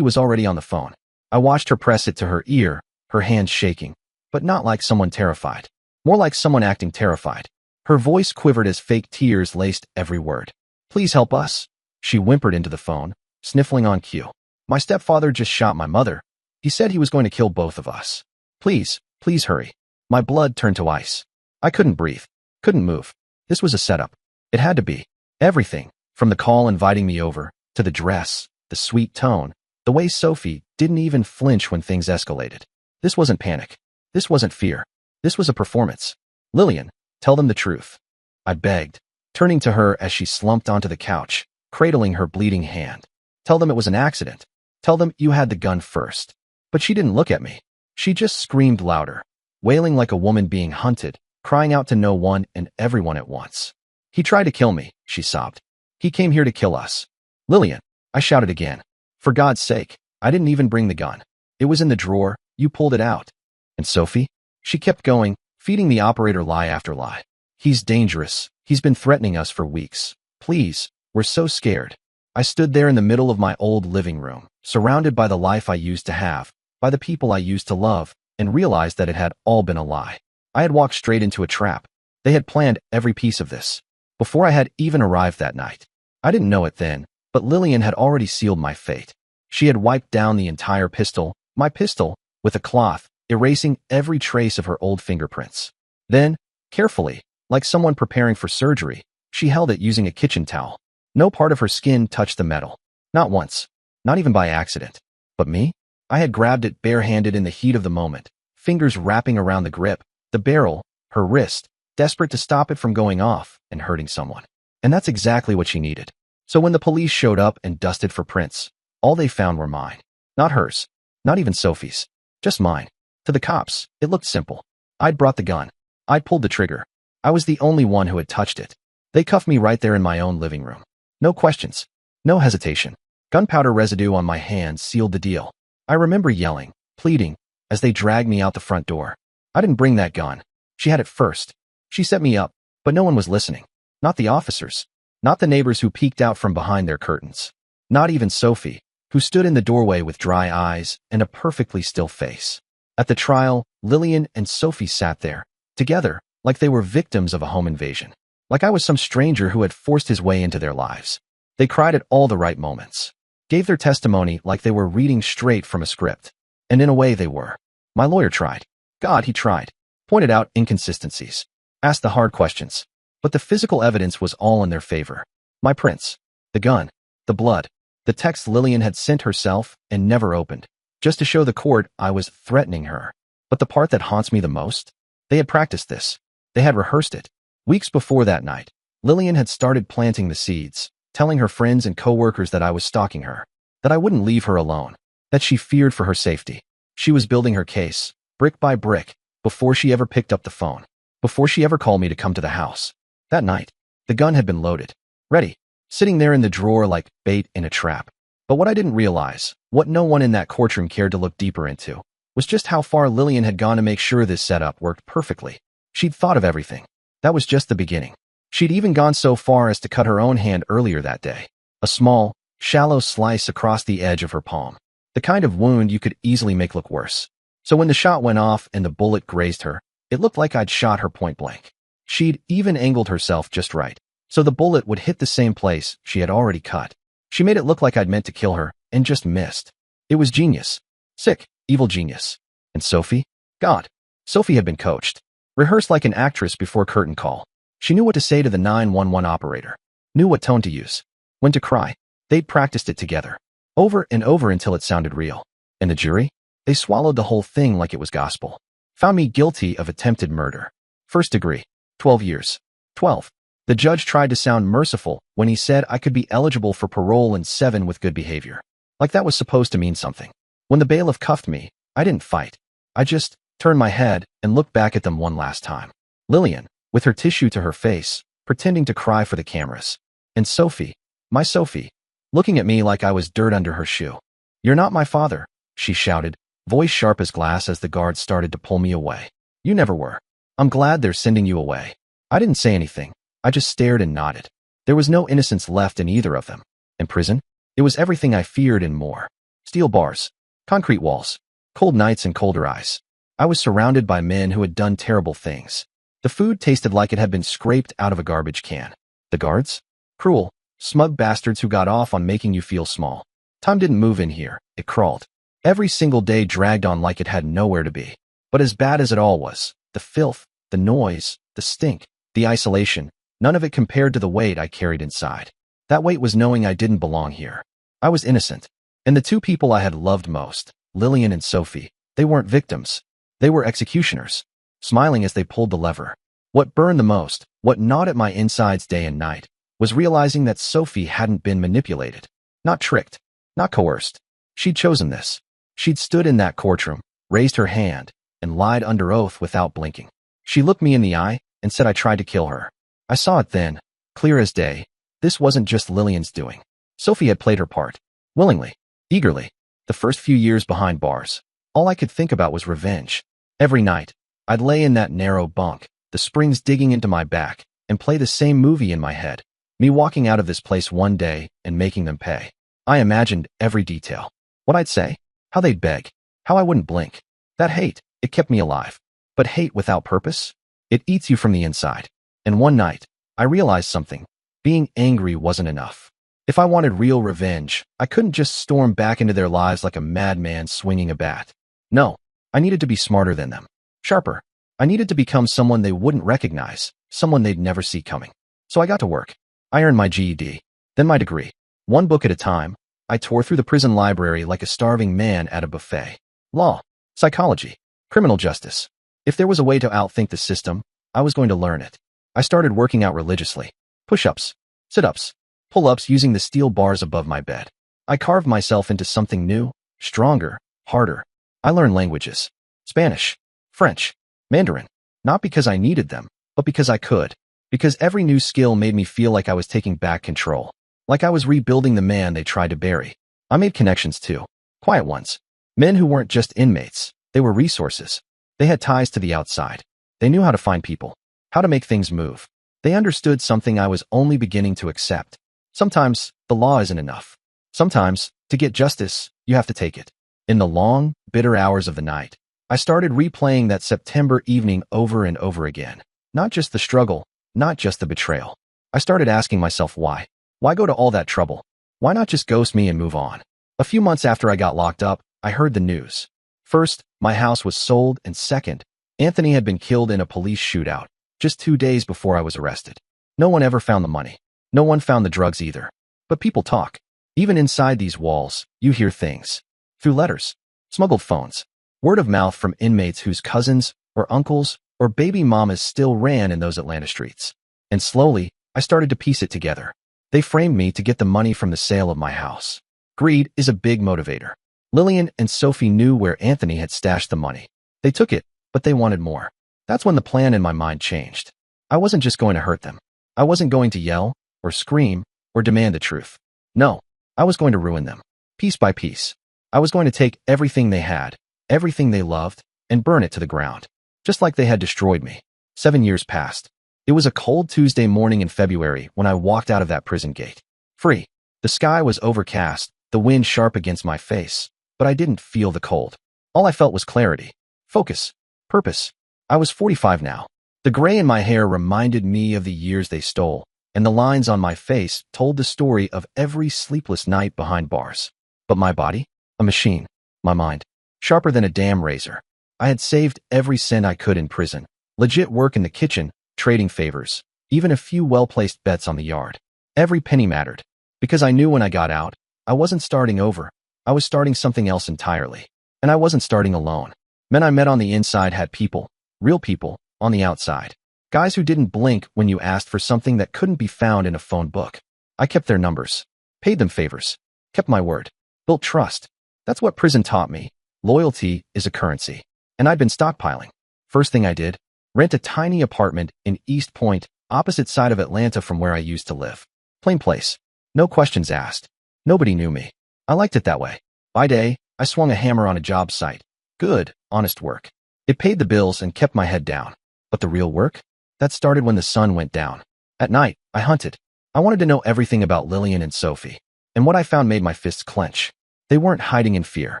was already on the phone. I watched her press it to her ear, her hands shaking, but not like someone terrified. More like someone acting terrified. Her voice quivered as fake tears laced every word. Please help us. She whimpered into the phone, sniffling on cue. My stepfather just shot my mother. He said he was going to kill both of us. Please hurry. My blood turned to ice. I couldn't breathe. Couldn't move. This was a setup. It had to be. Everything, from the call inviting me over, to the dress, the sweet tone, the way Sophie didn't even flinch when things escalated. This wasn't panic. This wasn't fear. This was a performance. Lillian, tell them the truth. I begged, turning to her as she slumped onto the couch, cradling her bleeding hand. Tell them it was an accident. Tell them you had the gun first. But she didn't look at me. She just screamed louder, wailing like a woman being hunted, crying out to no one and everyone at once. He tried to kill me, she sobbed. He came here to kill us. Lillian, I shouted again. For God's sake, I didn't even bring the gun. It was in the drawer, you pulled it out. And Sophie? She kept going, feeding the operator lie after lie. He's dangerous. He's been threatening us for weeks. Please, we're so scared. I stood there in the middle of my old living room, surrounded by the life I used to have, by the people I used to love, and realized that it had all been a lie. I had walked straight into a trap. They had planned every piece of this. Before I had even arrived that night. I didn't know it then, but Lillian had already sealed my fate. She had wiped down the entire pistol, my pistol, with a cloth, erasing every trace of her old fingerprints. Then, carefully, like someone preparing for surgery, she held it using a kitchen towel. No part of her skin touched the metal. Not once. Not even by accident. But me? I had grabbed it barehanded in the heat of the moment, fingers wrapping around the grip, the barrel, her wrist, desperate to stop it from going off and hurting someone. And that's exactly what she needed. So when the police showed up and dusted for prints, all they found were mine. Not hers. Not even Sophie's. Just mine. To the cops, it looked simple. I'd brought the gun. I'd pulled the trigger. I was the only one who had touched it. They cuffed me right there in my own living room. No questions. No hesitation. Gunpowder residue on my hands sealed the deal. I remember yelling, pleading, as they dragged me out the front door. I didn't bring that gun. She had it first. She set me up, but no one was listening. Not the officers. Not the neighbors who peeked out from behind their curtains. Not even Sophie, who stood in the doorway with dry eyes and a perfectly still face. At the trial, Lillian and Sophie sat there, together, like they were victims of a home invasion. Like I was some stranger who had forced his way into their lives. They cried at all the right moments. Gave their testimony like they were reading straight from a script. And in a way they were. My lawyer tried. God, he tried. Pointed out inconsistencies. Asked the hard questions. But the physical evidence was all in their favor. My prints. The gun. The blood. The text Lillian had sent herself and never opened. Just to show the court I was threatening her. But the part that haunts me the most? They had practiced this. They had rehearsed it. Weeks before that night, Lillian had started planting the seeds, telling her friends and coworkers that I was stalking her, that I wouldn't leave her alone, that she feared for her safety. She was building her case, brick by brick, before she ever picked up the phone. before she ever called me to come to the house. That night, the gun had been loaded, ready, sitting there in the drawer like bait in a trap. But what I didn't realize, what no one in that courtroom cared to look deeper into, was just how far Lillian had gone to make sure this setup worked perfectly. She'd thought of everything. That was just the beginning. She'd even gone so far as to cut her own hand earlier that day. A small, shallow slice across the edge of her palm. The kind of wound you could easily make look worse. So when the shot went off and the bullet grazed her, it looked like I'd shot her point blank. She'd even angled herself just right, so the bullet would hit the same place she had already cut. She made it look like I'd meant to kill her, and just missed. It was genius. Sick, evil genius. And Sophie? God. Sophie had been coached. Rehearsed like an actress before curtain call. She knew what to say to the 911 operator. Knew what tone to use. When to cry. They'd practiced it together. Over and over until it sounded real. And the jury? They swallowed the whole thing like it was gospel. Found me guilty of attempted murder. First degree. 12 years. 12. The judge tried to sound merciful when he said I could be eligible for parole and 7 with good behavior. Like that was supposed to mean something. When the bailiff cuffed me, I didn't fight. I just turned my head and looked back at them one last time. Lillian, with her tissue to her face, pretending to cry for the cameras. And Sophie, my Sophie, looking at me like I was dirt under her shoe. "You're not my father," she shouted, voice sharp as glass as the guards started to pull me away. "You never were. I'm glad they're sending you away." I didn't say anything. I just stared and nodded. There was no innocence left in either of them. In prison, it was everything I feared and more. Steel bars, concrete walls, cold nights and colder eyes. I was surrounded by men who had done terrible things. The food tasted like it had been scraped out of a garbage can. The guards? Cruel, smug bastards who got off on making you feel small. Time didn't move in here. It crawled. Every single day dragged on like it had nowhere to be. But as bad as it all was, the filth, the noise, the stink, the isolation, none of it compared to the weight I carried inside. That weight was knowing I didn't belong here. I was innocent. And the two people I had loved most, Lillian and Sophie, they weren't victims. They were executioners, smiling as they pulled the lever. What burned the most, what gnawed at my insides day and night, was realizing that Sophie hadn't been manipulated. Not tricked. Not coerced. She'd chosen this. She'd stood in that courtroom, raised her hand, and lied under oath without blinking. She looked me in the eye and said I tried to kill her. I saw it then, clear as day. This wasn't just Lillian's doing. Sophie had played her part. Willingly. Eagerly. The first few years behind bars, all I could think about was revenge. Every night, I'd lay in that narrow bunk, the springs digging into my back, and play the same movie in my head. Me walking out of this place one day and making them pay. I imagined every detail. What I'd say, how they'd beg, how I wouldn't blink. That hate, it kept me alive. But hate without purpose? It eats you from the inside. And one night, I realized something. Being angry wasn't enough. If I wanted real revenge, I couldn't just storm back into their lives like a madman swinging a bat. No, I needed to be smarter than them. Sharper. I needed to become someone they wouldn't recognize, someone they'd never see coming. So I got to work. I earned my GED, then my degree. One book at a time, I tore through the prison library like a starving man at a buffet. Law, psychology, criminal justice. If there was a way to outthink the system, I was going to learn it. I started working out religiously. Push-ups, sit-ups, pull-ups using the steel bars above my bed. I carved myself into something new, stronger, harder. I learned languages. Spanish, French, Mandarin. Not because I needed them, but because I could. Because every new skill made me feel like I was taking back control. Like I was rebuilding the man they tried to bury. I made connections too. Quiet ones. Men who weren't just inmates. They were resources. They had ties to the outside. They knew how to find people. How to make things move. They understood something I was only beginning to accept. Sometimes, the law isn't enough. Sometimes, to get justice, you have to take it. In the long, bitter hours of the night, I started replaying that September evening over and over again. Not just the struggle, not just the betrayal. I started asking myself why. Why go to all that trouble? Why not just ghost me and move on? A few months after I got locked up, I heard the news. First, my house was sold, and second, Anthony had been killed in a police shootout, just 2 days before I was arrested. No one ever found the money. No one found the drugs either. But people talk. Even inside these walls, you hear things. Through letters, smuggled phones, word of mouth from inmates whose cousins, or uncles, or baby mamas still ran in those Atlanta streets. And slowly, I started to piece it together. They framed me to get the money from the sale of my house. Greed is a big motivator. Lillian and Sophie knew where Anthony had stashed the money. They took it, but they wanted more. That's when the plan in my mind changed. I wasn't just going to hurt them. I wasn't going to yell, or scream, or demand the truth. No, I was going to ruin them, piece by piece. I was going to take everything they had, everything they loved, and burn it to the ground, just like they had destroyed me. 7 years passed. It was a cold Tuesday morning in February when I walked out of that prison gate. Free. The sky was overcast, the wind sharp against my face, but I didn't feel the cold. All I felt was clarity, focus, purpose. I was 45 now. The gray in my hair reminded me of the years they stole, and the lines on my face told the story of every sleepless night behind bars. But my body? A machine. My mind? Sharper than a damn razor. I had saved every cent I could in prison. Legit work in the kitchen, trading favors, even a few well-placed bets on the yard. Every penny mattered. Because I knew when I got out, I wasn't starting over. I was starting something else entirely. And I wasn't starting alone. Men I met on the inside had people, real people, on the outside. Guys who didn't blink when you asked for something that couldn't be found in a phone book. I kept their numbers, paid them favors, kept my word, built trust. That's what prison taught me. Loyalty is a currency. And I'd been stockpiling. First thing I did, rent a tiny apartment in East Point, opposite side of Atlanta from where I used to live. Plain place. No questions asked. Nobody knew me. I liked it that way. By day, I swung a hammer on a job site. Good, honest work. It paid the bills and kept my head down. But the real work? That started when the sun went down. At night, I hunted. I wanted to know everything about Lillian and Sophie. And what I found made my fists clench. They weren't hiding in fear.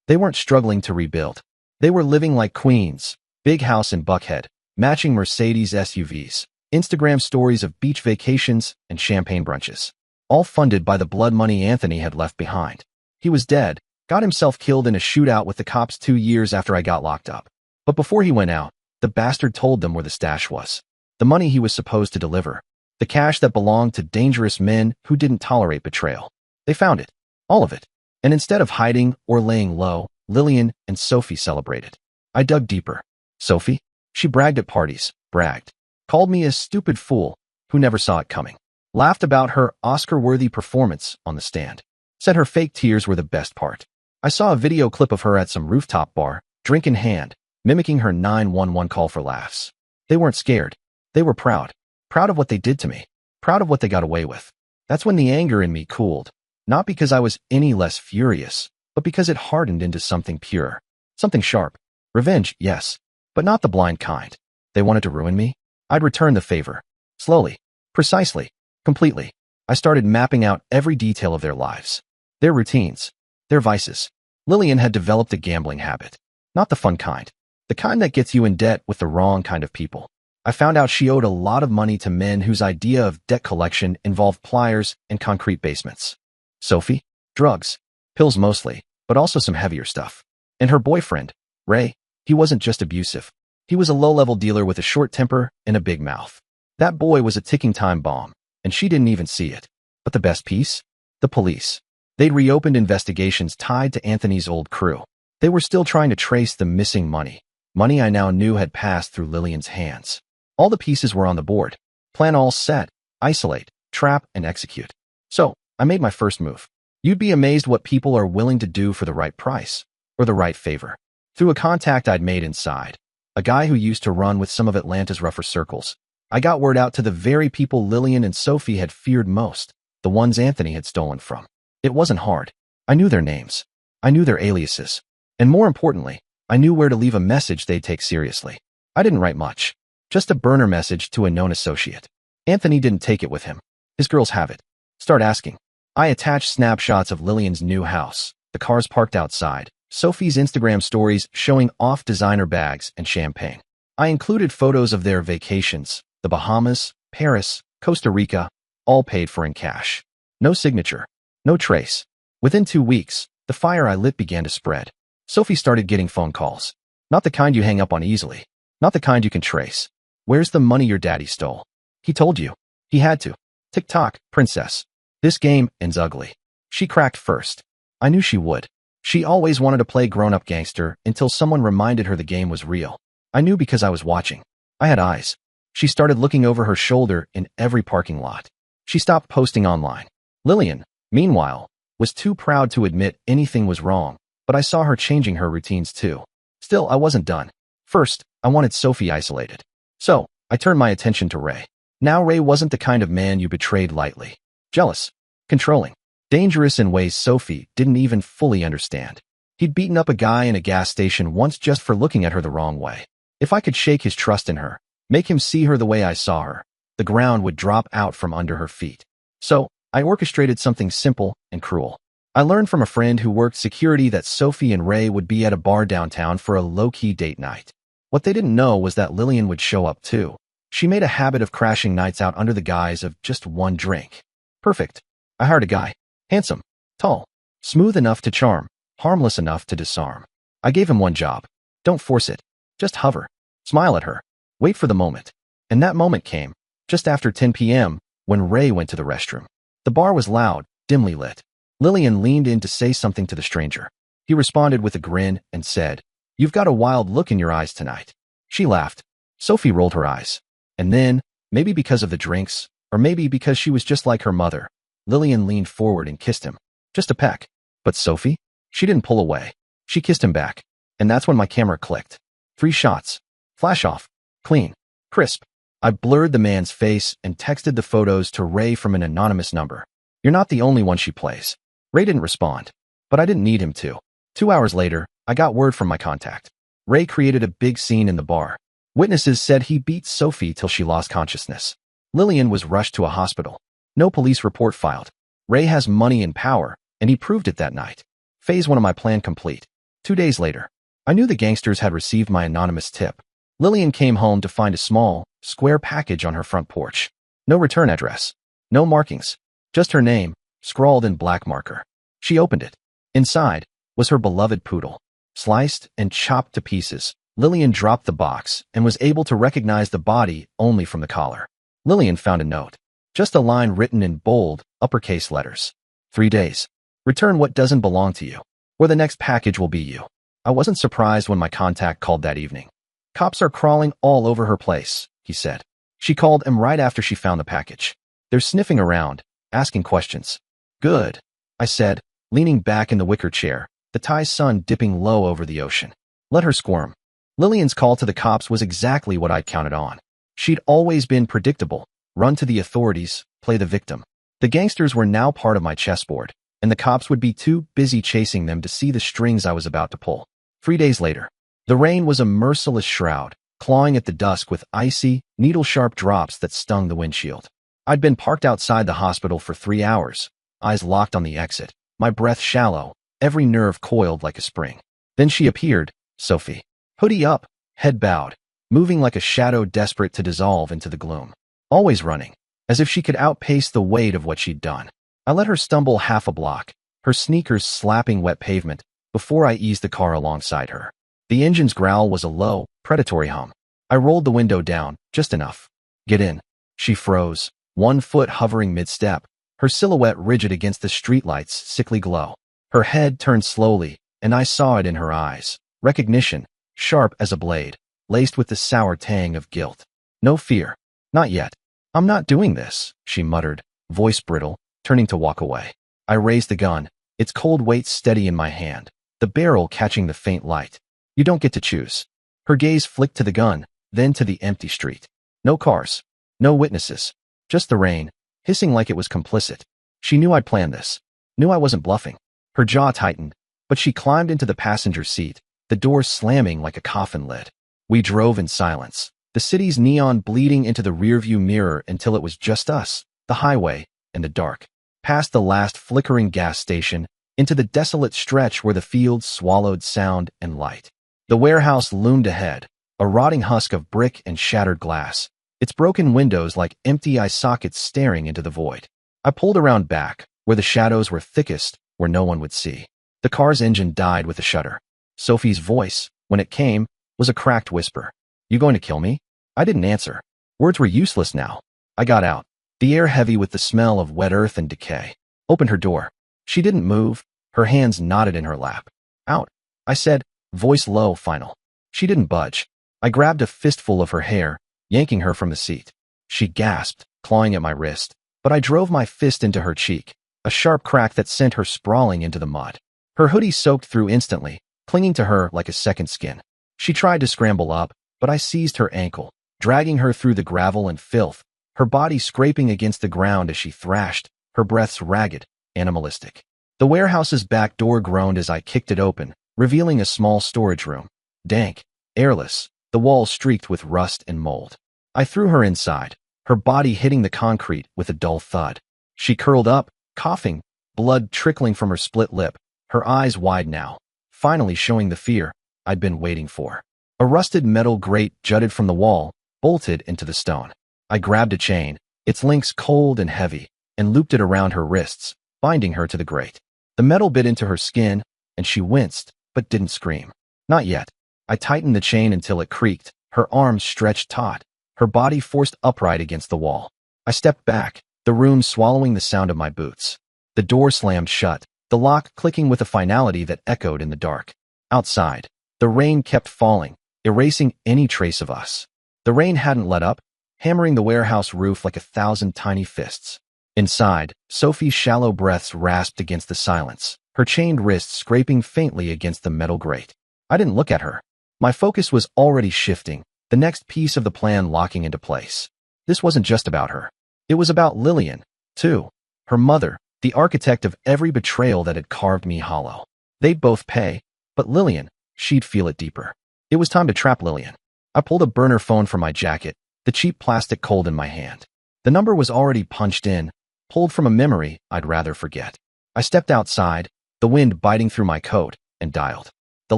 They weren't struggling to rebuild. They were living like queens. Big house in Buckhead, matching Mercedes SUVs, Instagram stories of beach vacations and champagne brunches. All funded by the blood money Anthony had left behind. He was dead, got himself killed in a shootout with the cops 2 years after I got locked up. But before he went out, the bastard told them where the stash was. The money he was supposed to deliver. The cash that belonged to dangerous men who didn't tolerate betrayal. They found it. All of it. And instead of hiding or laying low, Lillian and Sophie celebrated. I dug deeper. Sophie? She bragged at parties, bragged. Called me a stupid fool who never saw it coming. Laughed about her Oscar-worthy performance on the stand. Said her fake tears were the best part. I saw a video clip of her at some rooftop bar, drink in hand, mimicking her 911 call for laughs. They weren't scared. They were proud. Proud of what they did to me. Proud of what they got away with. That's when the anger in me cooled. Not because I was any less furious, but because it hardened into something pure. Something sharp. Revenge, yes, but not the blind kind. They wanted to ruin me? I'd return the favor. Slowly. Precisely. Completely. I started mapping out every detail of their lives. Their routines. Their vices. Lillian had developed a gambling habit. Not the fun kind. The kind that gets you in debt with the wrong kind of people. I found out she owed a lot of money to men whose idea of debt collection involved pliers and concrete basements. Sophie? Drugs. Pills mostly, but also some heavier stuff. And her boyfriend, Ray, he wasn't just abusive. He was a low-level dealer with a short temper and a big mouth. That boy was a ticking time bomb, and she didn't even see it. But the best piece? The police. They'd reopened investigations tied to Anthony's old crew. They were still trying to trace the missing money. Money I now knew had passed through Lillian's hands. All the pieces were on the board. Plan all set. Isolate, trap, and execute. So, I made my first move. You'd be amazed what people are willing to do for the right price, or the right favor. Through a contact I'd made inside, a guy who used to run with some of Atlanta's rougher circles, I got word out to the very people Lillian and Sophie had feared most, the ones Anthony had stolen from. It wasn't hard. I knew their names. I knew their aliases. And more importantly, I knew where to leave a message they'd take seriously. I didn't write much. Just a burner message to a known associate. Anthony didn't take it with him. His girls have it. Start asking. I attached snapshots of Lillian's new house, the cars parked outside, Sophie's Instagram stories showing off designer bags and champagne. I included photos of their vacations, the Bahamas, Paris, Costa Rica, all paid for in cash. No signature. No trace. Within 2 weeks, the fire I lit began to spread. Sophie started getting phone calls. Not the kind you hang up on easily. Not the kind you can trace. Where's the money your daddy stole? He told you. He had to. Tick-tock, princess. This game ends ugly. She cracked first. I knew she would. She always wanted to play grown-up gangster until someone reminded her the game was real. I knew because I was watching. I had eyes. She started looking over her shoulder in every parking lot. She stopped posting online. Lillian, meanwhile, was too proud to admit anything was wrong, but I saw her changing her routines too. Still, I wasn't done. First, I wanted Sophie isolated. So, I turned my attention to Ray. Now Ray wasn't the kind of man you betrayed lightly. Jealous, controlling, dangerous in ways Sophie didn't even fully understand. He'd beaten up a guy in a gas station once just for looking at her the wrong way. If I could shake his trust in her, make him see her the way I saw her, the ground would drop out from under her feet. So, I orchestrated something simple and cruel. I learned from a friend who worked security that Sophie and Ray would be at a bar downtown for a low-key date night. What they didn't know was that Lillian would show up too. She made a habit of crashing nights out under the guise of just one drink. Perfect. I hired a guy. Handsome, tall, smooth enough to charm, harmless enough to disarm. I gave him one job. Don't force it. Just hover. Smile at her. Wait for the moment. And that moment came, just after 10 p.m., when Ray went to the restroom. The bar was loud, dimly lit. Lillian leaned in to say something to the stranger. He responded with a grin and said, "You've got a wild look in your eyes tonight." She laughed. Sophie rolled her eyes. And then, maybe because of the drinks, or maybe because she was just like her mother, Lillian leaned forward and kissed him. Just a peck. But Sophie? She didn't pull away. She kissed him back. And that's when my camera clicked. 3 shots. Flash off. Clean. Crisp. I blurred the man's face and texted the photos to Ray from an anonymous number. "You're not the only one she plays." Ray didn't respond, but I didn't need him to. 2 hours later, I got word from my contact. Ray created a big scene in the bar. Witnesses said he beat Sophie till she lost consciousness. Lillian was rushed to a hospital. No police report filed. Ray has money and power, and he proved it that night. Phase 1 of my plan complete. 2 days later, I knew the gangsters had received my anonymous tip. Lillian came home to find a small, square package on her front porch. No return address. No markings. Just her name, scrawled in black marker. She opened it. Inside was her beloved poodle. Sliced and chopped to pieces, Lillian dropped the box and was able to recognize the body only from the collar. Lillian found a note. Just a line written in bold, uppercase letters. 3 days. Return what doesn't belong to you, or the next package will be you. I wasn't surprised when my contact called that evening. "Cops are crawling all over her place," he said. She called him right after she found the package. "They're sniffing around, asking questions." "Good," I said, leaning back in the wicker chair, the Thai sun dipping low over the ocean. Let her squirm. Lillian's call to the cops was exactly what I'd counted on. She'd always been predictable. Run to the authorities, play the victim. The gangsters were now part of my chessboard, and the cops would be too busy chasing them to see the strings I was about to pull. 3 days later, the rain was a merciless shroud, clawing at the dusk with icy, needle-sharp drops that stung the windshield. I'd been parked outside the hospital for 3 hours, eyes locked on the exit, my breath shallow, every nerve coiled like a spring. Then she appeared, Sophie. Hoodie up, head bowed, moving like a shadow desperate to dissolve into the gloom. Always running, as if she could outpace the weight of what she'd done. I let her stumble half a block, her sneakers slapping wet pavement, before I eased the car alongside her. The engine's growl was a low, predatory hum. I rolled the window down, just enough. "Get in." She froze, 1 foot hovering mid-step, her silhouette rigid against the streetlight's sickly glow. Her head turned slowly, and I saw it in her eyes. Recognition, sharp as a blade, laced with the sour tang of guilt. No fear. Not yet. "I'm not doing this," she muttered, voice brittle, turning to walk away. I raised the gun, its cold weight steady in my hand, the barrel catching the faint light. "You don't get to choose." Her gaze flicked to the gun, then to the empty street. No cars. No witnesses. Just the rain, hissing like it was complicit. She knew I'd planned this. Knew I wasn't bluffing. Her jaw tightened, but she climbed into the passenger seat, the door slamming like a coffin lid. We drove in silence, the city's neon bleeding into the rearview mirror until it was just us, the highway, and the dark. Past the last flickering gas station, into the desolate stretch where the fields swallowed sound and light. The warehouse loomed ahead, a rotting husk of brick and shattered glass, its broken windows like empty eye sockets staring into the void. I pulled around back, where the shadows were thickest, where no one would see. The car's engine died with a shudder. Sophie's voice, when it came, was a cracked whisper. "You going to kill me?" I didn't answer. Words were useless now. I got out, the air heavy with the smell of wet earth and decay. Opened her door. She didn't move, her hands knotted in her lap. "Out," I said, voice low, final. She didn't budge. I grabbed a fistful of her hair, yanking her from the seat. She gasped, clawing at my wrist, but I drove my fist into her cheek, a sharp crack that sent her sprawling into the mud. Her hoodie soaked through instantly, clinging to her like a second skin. She tried to scramble up, but I seized her ankle, dragging her through the gravel and filth, her body scraping against the ground as she thrashed, her breaths ragged, animalistic. The warehouse's back door groaned as I kicked it open, revealing a small storage room. Dank, airless, the walls streaked with rust and mold. I threw her inside, her body hitting the concrete with a dull thud. She curled up, coughing, blood trickling from her split lip, her eyes wide now, finally showing the fear I'd been waiting for. A rusted metal grate jutted from the wall, bolted into the stone. I grabbed a chain, its links cold and heavy, and looped it around her wrists, binding her to the grate. The metal bit into her skin, and she winced, but didn't scream. Not yet. I tightened the chain until it creaked, her arms stretched taut, her body forced upright against the wall. I stepped back, the room swallowing the sound of my boots. The door slammed shut, the lock clicking with a finality that echoed in the dark. Outside, the rain kept falling, erasing any trace of us. The rain hadn't let up, hammering the warehouse roof like 1,000 tiny fists. Inside, Sophie's shallow breaths rasped against the silence, her chained wrists scraping faintly against the metal grate. I didn't look at her. My focus was already shifting, the next piece of the plan locking into place. This wasn't just about her. It was about Lillian, too. Her mother, the architect of every betrayal that had carved me hollow. They'd both pay, but Lillian, she'd feel it deeper. It was time to trap Lillian. I pulled a burner phone from my jacket, the cheap plastic cold in my hand. The number was already punched in, pulled from a memory I'd rather forget. I stepped outside, the wind biting through my coat, and dialed. The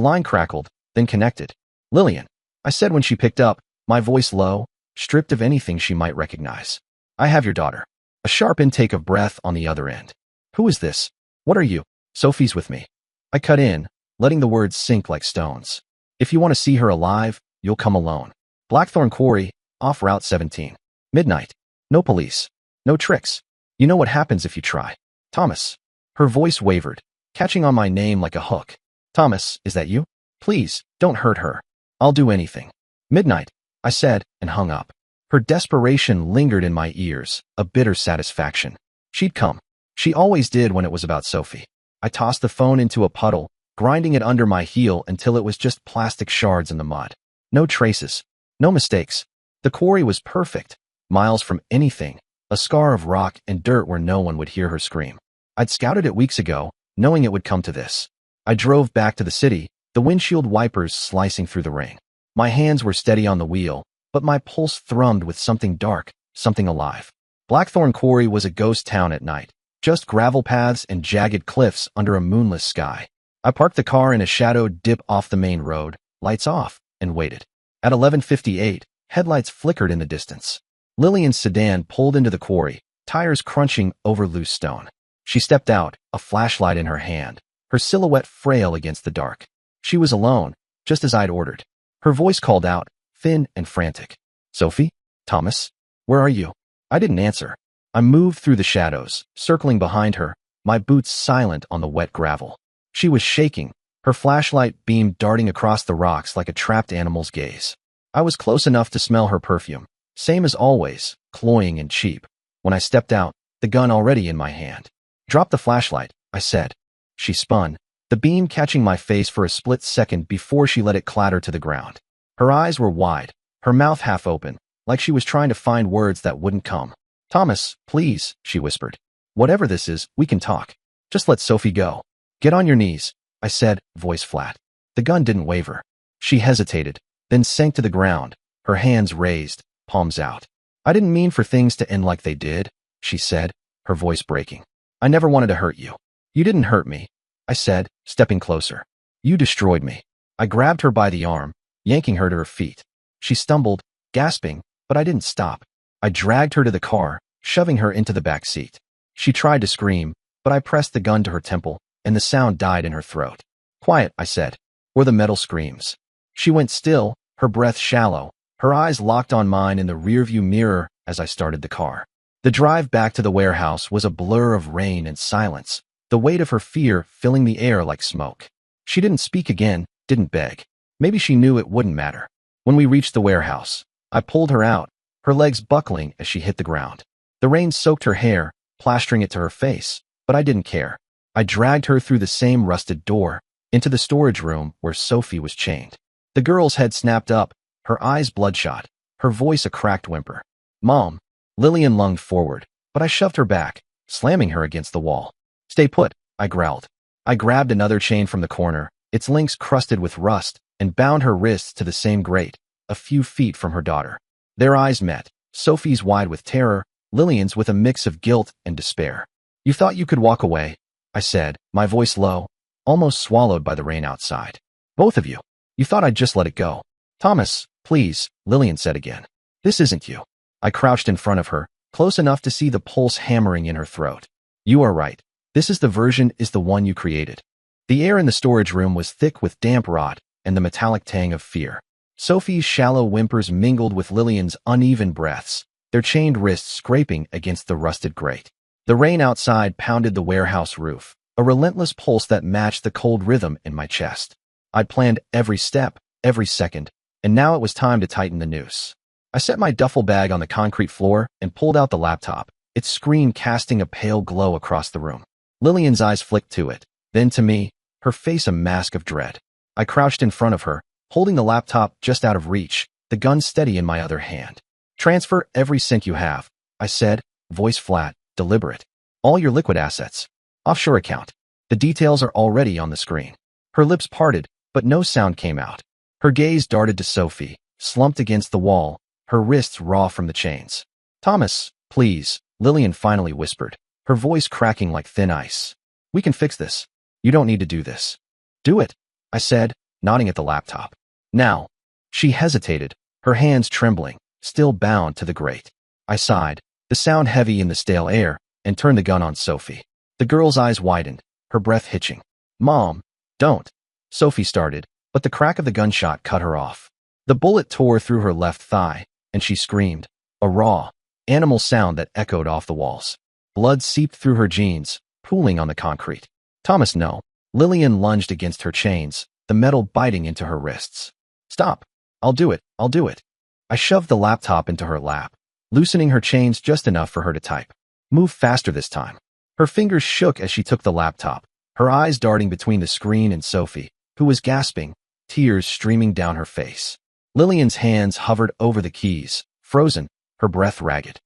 line crackled, then connected. Lillian, I said when she picked up, my voice low, stripped of anything she might recognize. I have your daughter. A sharp intake of breath on the other end. Who is this? What are you? Sophie's with me. I cut in, letting the words sink like stones. If you want to see her alive, you'll come alone. Blackthorn Quarry, off Route 17. Midnight. No police. No tricks. You know what happens if you try. Thomas. Her voice wavered, catching on my name like a hook. Thomas, is that you? Please, don't hurt her. I'll do anything. Midnight, I said, and hung up. Her desperation lingered in my ears, a bitter satisfaction. She'd come. She always did when it was about Sophie. I tossed the phone into a puddle, grinding it under my heel until it was just plastic shards in the mud. No traces. No mistakes. The quarry was perfect, miles from anything, a scar of rock and dirt where no one would hear her scream. I'd scouted it weeks ago, knowing it would come to this. I drove back to the city, the windshield wipers slicing through the rain. My hands were steady on the wheel, but my pulse thrummed with something dark, something alive. Blackthorn Quarry was a ghost town at night, just gravel paths and jagged cliffs under a moonless sky. I parked the car in a shadowed dip off the main road, lights off, and waited. At 11:58, headlights flickered in the distance. Lillian's sedan pulled into the quarry, tires crunching over loose stone. She stepped out, a flashlight in her hand, her silhouette frail against the dark. She was alone, just as I'd ordered. Her voice called out, thin and frantic. Sophie? Thomas? Where are you? I didn't answer. I moved through the shadows, circling behind her, my boots silent on the wet gravel. She was shaking, her flashlight beam darting across the rocks like a trapped animal's gaze. I was close enough to smell her perfume, same as always, cloying and cheap. When I stepped out, the gun already in my hand. Drop the flashlight, I said. She spun, the beam catching my face for a split second before she let it clatter to the ground. Her eyes were wide, her mouth half open, like she was trying to find words that wouldn't come. Thomas, please, she whispered. Whatever this is, we can talk. Just let Sophie go. Get on your knees, I said, voice flat. The gun didn't waver. She hesitated, then sank to the ground, her hands raised, palms out. I didn't mean for things to end like they did, she said, her voice breaking. I never wanted to hurt you. You didn't hurt me, I said, stepping closer. You destroyed me. I grabbed her by the arm, yanking her to her feet. She stumbled, gasping, but I didn't stop. I dragged her to the car, shoving her into the back seat. She tried to scream, but I pressed the gun to her temple, and the sound died in her throat. Quiet, I said, or the metal screams. She went still, her breath shallow, her eyes locked on mine in the rearview mirror as I started the car. The drive back to the warehouse was a blur of rain and silence, the weight of her fear filling the air like smoke. She didn't speak again, didn't beg. Maybe she knew it wouldn't matter. When we reached the warehouse, I pulled her out, her legs buckling as she hit the ground. The rain soaked her hair, plastering it to her face, but I didn't care. I dragged her through the same rusted door, into the storage room where Sophie was chained. The girls had snapped up, her eyes bloodshot, her voice a cracked whimper. "Mom." Lillian lunged forward, but I shoved her back, slamming her against the wall. "Stay put," I growled. I grabbed another chain from the corner, its links crusted with rust, and bound her wrists to the same grate, a few feet from her daughter. Their eyes met, Sophie's wide with terror, Lillian's with a mix of guilt and despair. "You thought you could walk away," I said, my voice low, almost swallowed by the rain outside. "Both of you. You thought I'd just let it go." "Thomas, please," Lillian said again. "This isn't you." I crouched in front of her, close enough to see the pulse hammering in her throat. "You are right. This is the one you created." The air in the storage room was thick with damp rot and the metallic tang of fear. Sophie's shallow whimpers mingled with Lillian's uneven breaths, their chained wrists scraping against the rusted grate. The rain outside pounded the warehouse roof, a relentless pulse that matched the cold rhythm in my chest. I'd planned every step, every second, and now it was time to tighten the noose. I set my duffel bag on the concrete floor and pulled out the laptop, its screen casting a pale glow across the room. Lillian's eyes flicked to it, then to me, her face a mask of dread. I crouched in front of her, holding the laptop just out of reach, the gun steady in my other hand. "Transfer every cent you have," I said, voice flat, deliberate. "All your liquid assets. Offshore account. The details are already on the screen." Her lips parted, but no sound came out. Her gaze darted to Sophie, slumped against the wall, her wrists raw from the chains. "Thomas, please," Lillian finally whispered, her voice cracking like thin ice. "We can fix this. You don't need to do this." "Do it," I said, nodding at the laptop. "Now." She hesitated, her hands trembling, still bound to the grate. I sighed, the sound heavy in the stale air, and turned the gun on Sophie. The girl's eyes widened, her breath hitching. "Mom, don't," Sophie started, but the crack of the gunshot cut her off. The bullet tore through her left thigh, and she screamed, a raw, animal sound that echoed off the walls. Blood seeped through her jeans, pooling on the concrete. "Thomas, no." Lillian lunged against her chains, the metal biting into her wrists. "Stop. I'll do it. I'll do it." I shoved the laptop into her lap, loosening her chains just enough for her to type. "Move faster this time." Her fingers shook as she took the laptop, her eyes darting between the screen and Sophie, who was gasping, tears streaming down her face. Lillian's hands hovered over the keys, frozen, her breath ragged.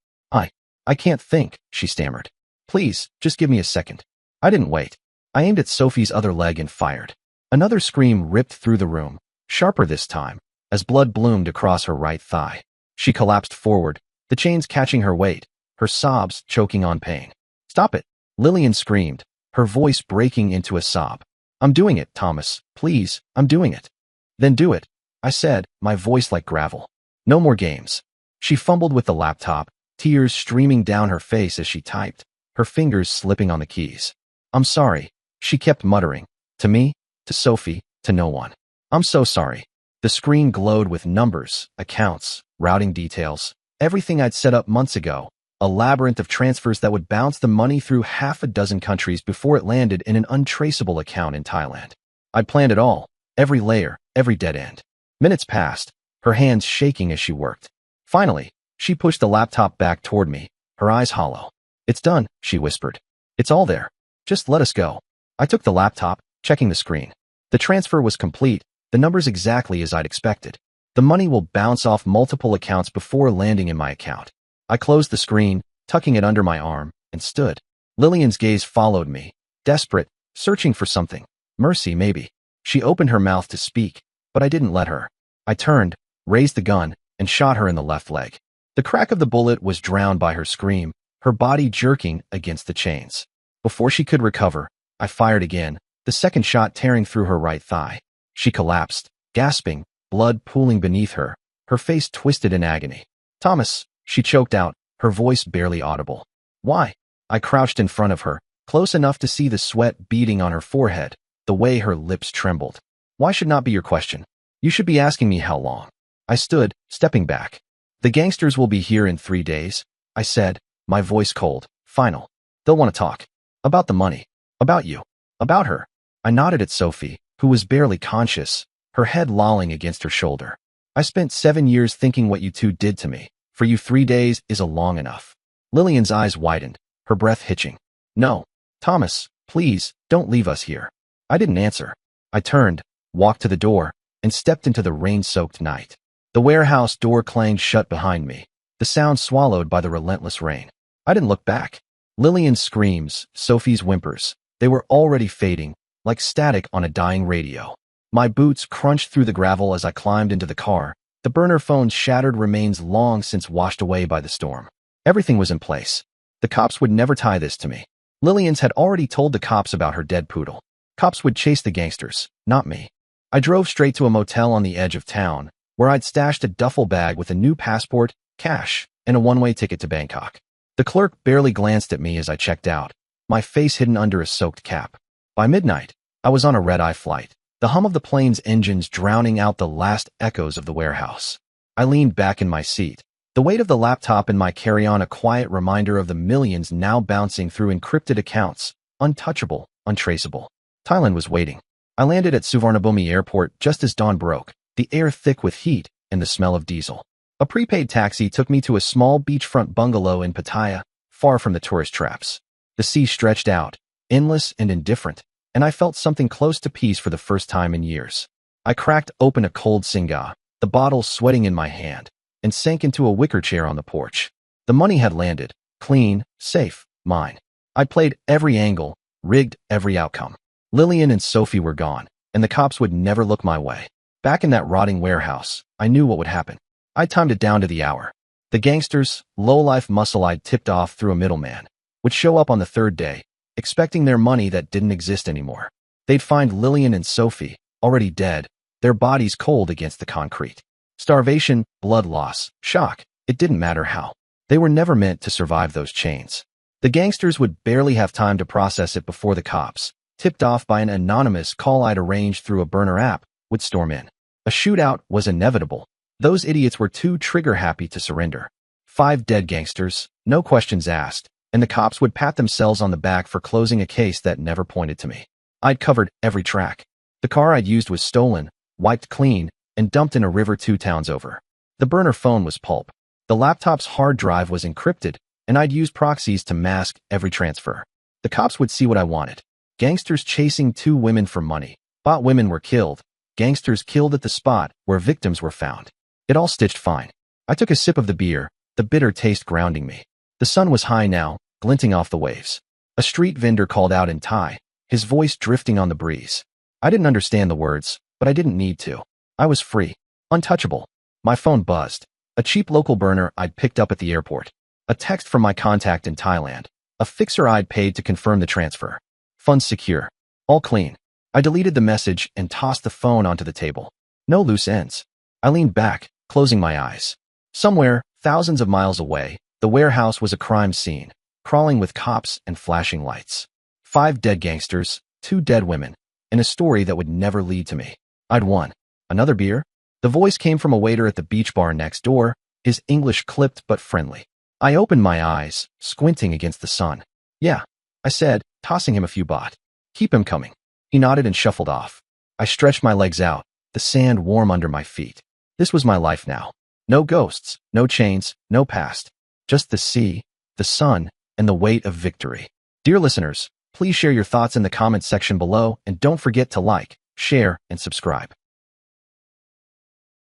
I can't think," she stammered. "Please, just give me a second." I didn't wait. I aimed at Sophie's other leg and fired. Another scream ripped through the room, sharper this time, as blood bloomed across her right thigh. She collapsed forward, the chains catching her weight, her sobs choking on pain. "Stop it," Lillian screamed, her voice breaking into a sob. "I'm doing it, Thomas. Please, I'm doing it." "Then do it," I said, my voice like gravel. "No more games." She fumbled with the laptop, tears streaming down her face as she typed, her fingers slipping on the keys. "I'm sorry," she kept muttering. To me, to Sophie, to no one. "I'm so sorry." The screen glowed with numbers, accounts, routing details, everything I'd set up months ago, a labyrinth of transfers that would bounce the money through half a dozen countries before it landed in an untraceable account in Thailand. I'd planned it all, every layer, every dead end. Minutes passed, her hands shaking as she worked. Finally, she pushed the laptop back toward me, her eyes hollow. "It's done," she whispered. "It's all there. Just let us go." I took the laptop, checking the screen. The transfer was complete, the numbers exactly as I'd expected. The money will bounce off multiple accounts before landing in my account. I closed the screen, tucking it under my arm, and stood. Lillian's gaze followed me, desperate, searching for something. Mercy, maybe. She opened her mouth to speak, but I didn't let her. I turned, raised the gun, and shot her in the left leg. The crack of the bullet was drowned by her scream, her body jerking against the chains. Before she could recover, I fired again, the second shot tearing through her right thigh. She collapsed, gasping, blood pooling beneath her, her face twisted in agony. "Thomas," she choked out, her voice barely audible. "Why?" I crouched in front of her, close enough to see the sweat beading on her forehead, the way her lips trembled. "Why should not be your question. You should be asking me how long." I stood, stepping back. "The gangsters will be here in 3 days," I said, my voice cold, final. "They'll want to talk. About the money. About you. About her." I nodded at Sophie, who was barely conscious, her head lolling against her shoulder. "I spent 7 years thinking what you two did to me. For you 3 days is a long enough." Lillian's eyes widened, her breath hitching. "No. Thomas, please, don't leave us here." I didn't answer. I turned, walked to the door, and stepped into the rain-soaked night. The warehouse door clanged shut behind me, the sound swallowed by the relentless rain. I didn't look back. Lillian's screams, Sophie's whimpers, they were already fading, like static on a dying radio. My boots crunched through the gravel as I climbed into the car, the burner phone's shattered remains long since washed away by the storm. Everything was in place. The cops would never tie this to me. Lillian's had already told the cops about her dead poodle. Cops would chase the gangsters, not me. I drove straight to a motel on the edge of town, where I'd stashed a duffel bag with a new passport, cash, and a one-way ticket to Bangkok. The clerk barely glanced at me as I checked out, my face hidden under a soaked cap. By midnight, I was on a red-eye flight, the hum of the plane's engines drowning out the last echoes of the warehouse. I leaned back in my seat, the weight of the laptop in my carry-on a quiet reminder of the millions now bouncing through encrypted accounts, untouchable, untraceable. Thailand was waiting. I landed at Suvarnabhumi Airport just as dawn broke, the air thick with heat and the smell of diesel. A prepaid taxi took me to a small beachfront bungalow in Pattaya, far from the tourist traps. The sea stretched out, endless and indifferent, and I felt something close to peace for the first time in years. I cracked open a cold Singha, the bottle sweating in my hand, and sank into a wicker chair on the porch. The money had landed, clean, safe, mine. I'd played every angle, rigged every outcome. Lillian and Sophie were gone, and the cops would never look my way. Back in that rotting warehouse, I knew what would happen. I timed it down to the hour. The gangsters, low-life muscle I'd tipped off through a middleman, would show up on the third day, expecting their money that didn't exist anymore. They'd find Lillian and Sophie, already dead, their bodies cold against the concrete. Starvation, blood loss, shock, it didn't matter how. They were never meant to survive those chains. The gangsters would barely have time to process it before the cops, tipped off by an anonymous call I'd arranged through a burner app, would storm in. A shootout was inevitable. Those idiots were too trigger-happy to surrender. 5 dead gangsters, no questions asked, and the cops would pat themselves on the back for closing a case that never pointed to me. I'd covered every track. The car I'd used was stolen, wiped clean, and dumped in a river 2 towns over. The burner phone was pulp. The laptop's hard drive was encrypted, and I'd used proxies to mask every transfer. The cops would see what I wanted. Gangsters chasing 2 women for money. Bought women were killed. Gangsters killed at the spot where victims were found. It all stitched fine. I took a sip of the beer, the bitter taste grounding me. The sun was high now, glinting off the waves. A street vendor called out in Thai, his voice drifting on the breeze. I didn't understand the words, but I didn't need to. I was free, untouchable. My phone buzzed. A cheap local burner I'd picked up at the airport. A text from my contact in Thailand. A fixer I'd paid to confirm the transfer. Funds secure. All clean. I deleted the message and tossed the phone onto the table. No loose ends. I leaned back, closing my eyes. Somewhere, thousands of miles away, the warehouse was a crime scene, crawling with cops and flashing lights. 5 dead gangsters, 2 dead women, and a story that would never lead to me. I'd won. Another beer? The voice came from a waiter at the beach bar next door, his English clipped but friendly. I opened my eyes, squinting against the sun. Yeah, I said, tossing him a few baht. Keep him coming. He nodded and shuffled off. I stretched my legs out, the sand warm under my feet. This was my life now. No ghosts, no chains, no past. Just the sea, the sun, and the weight of victory. Dear listeners, please share your thoughts in the comments section below and don't forget to like, share, and subscribe.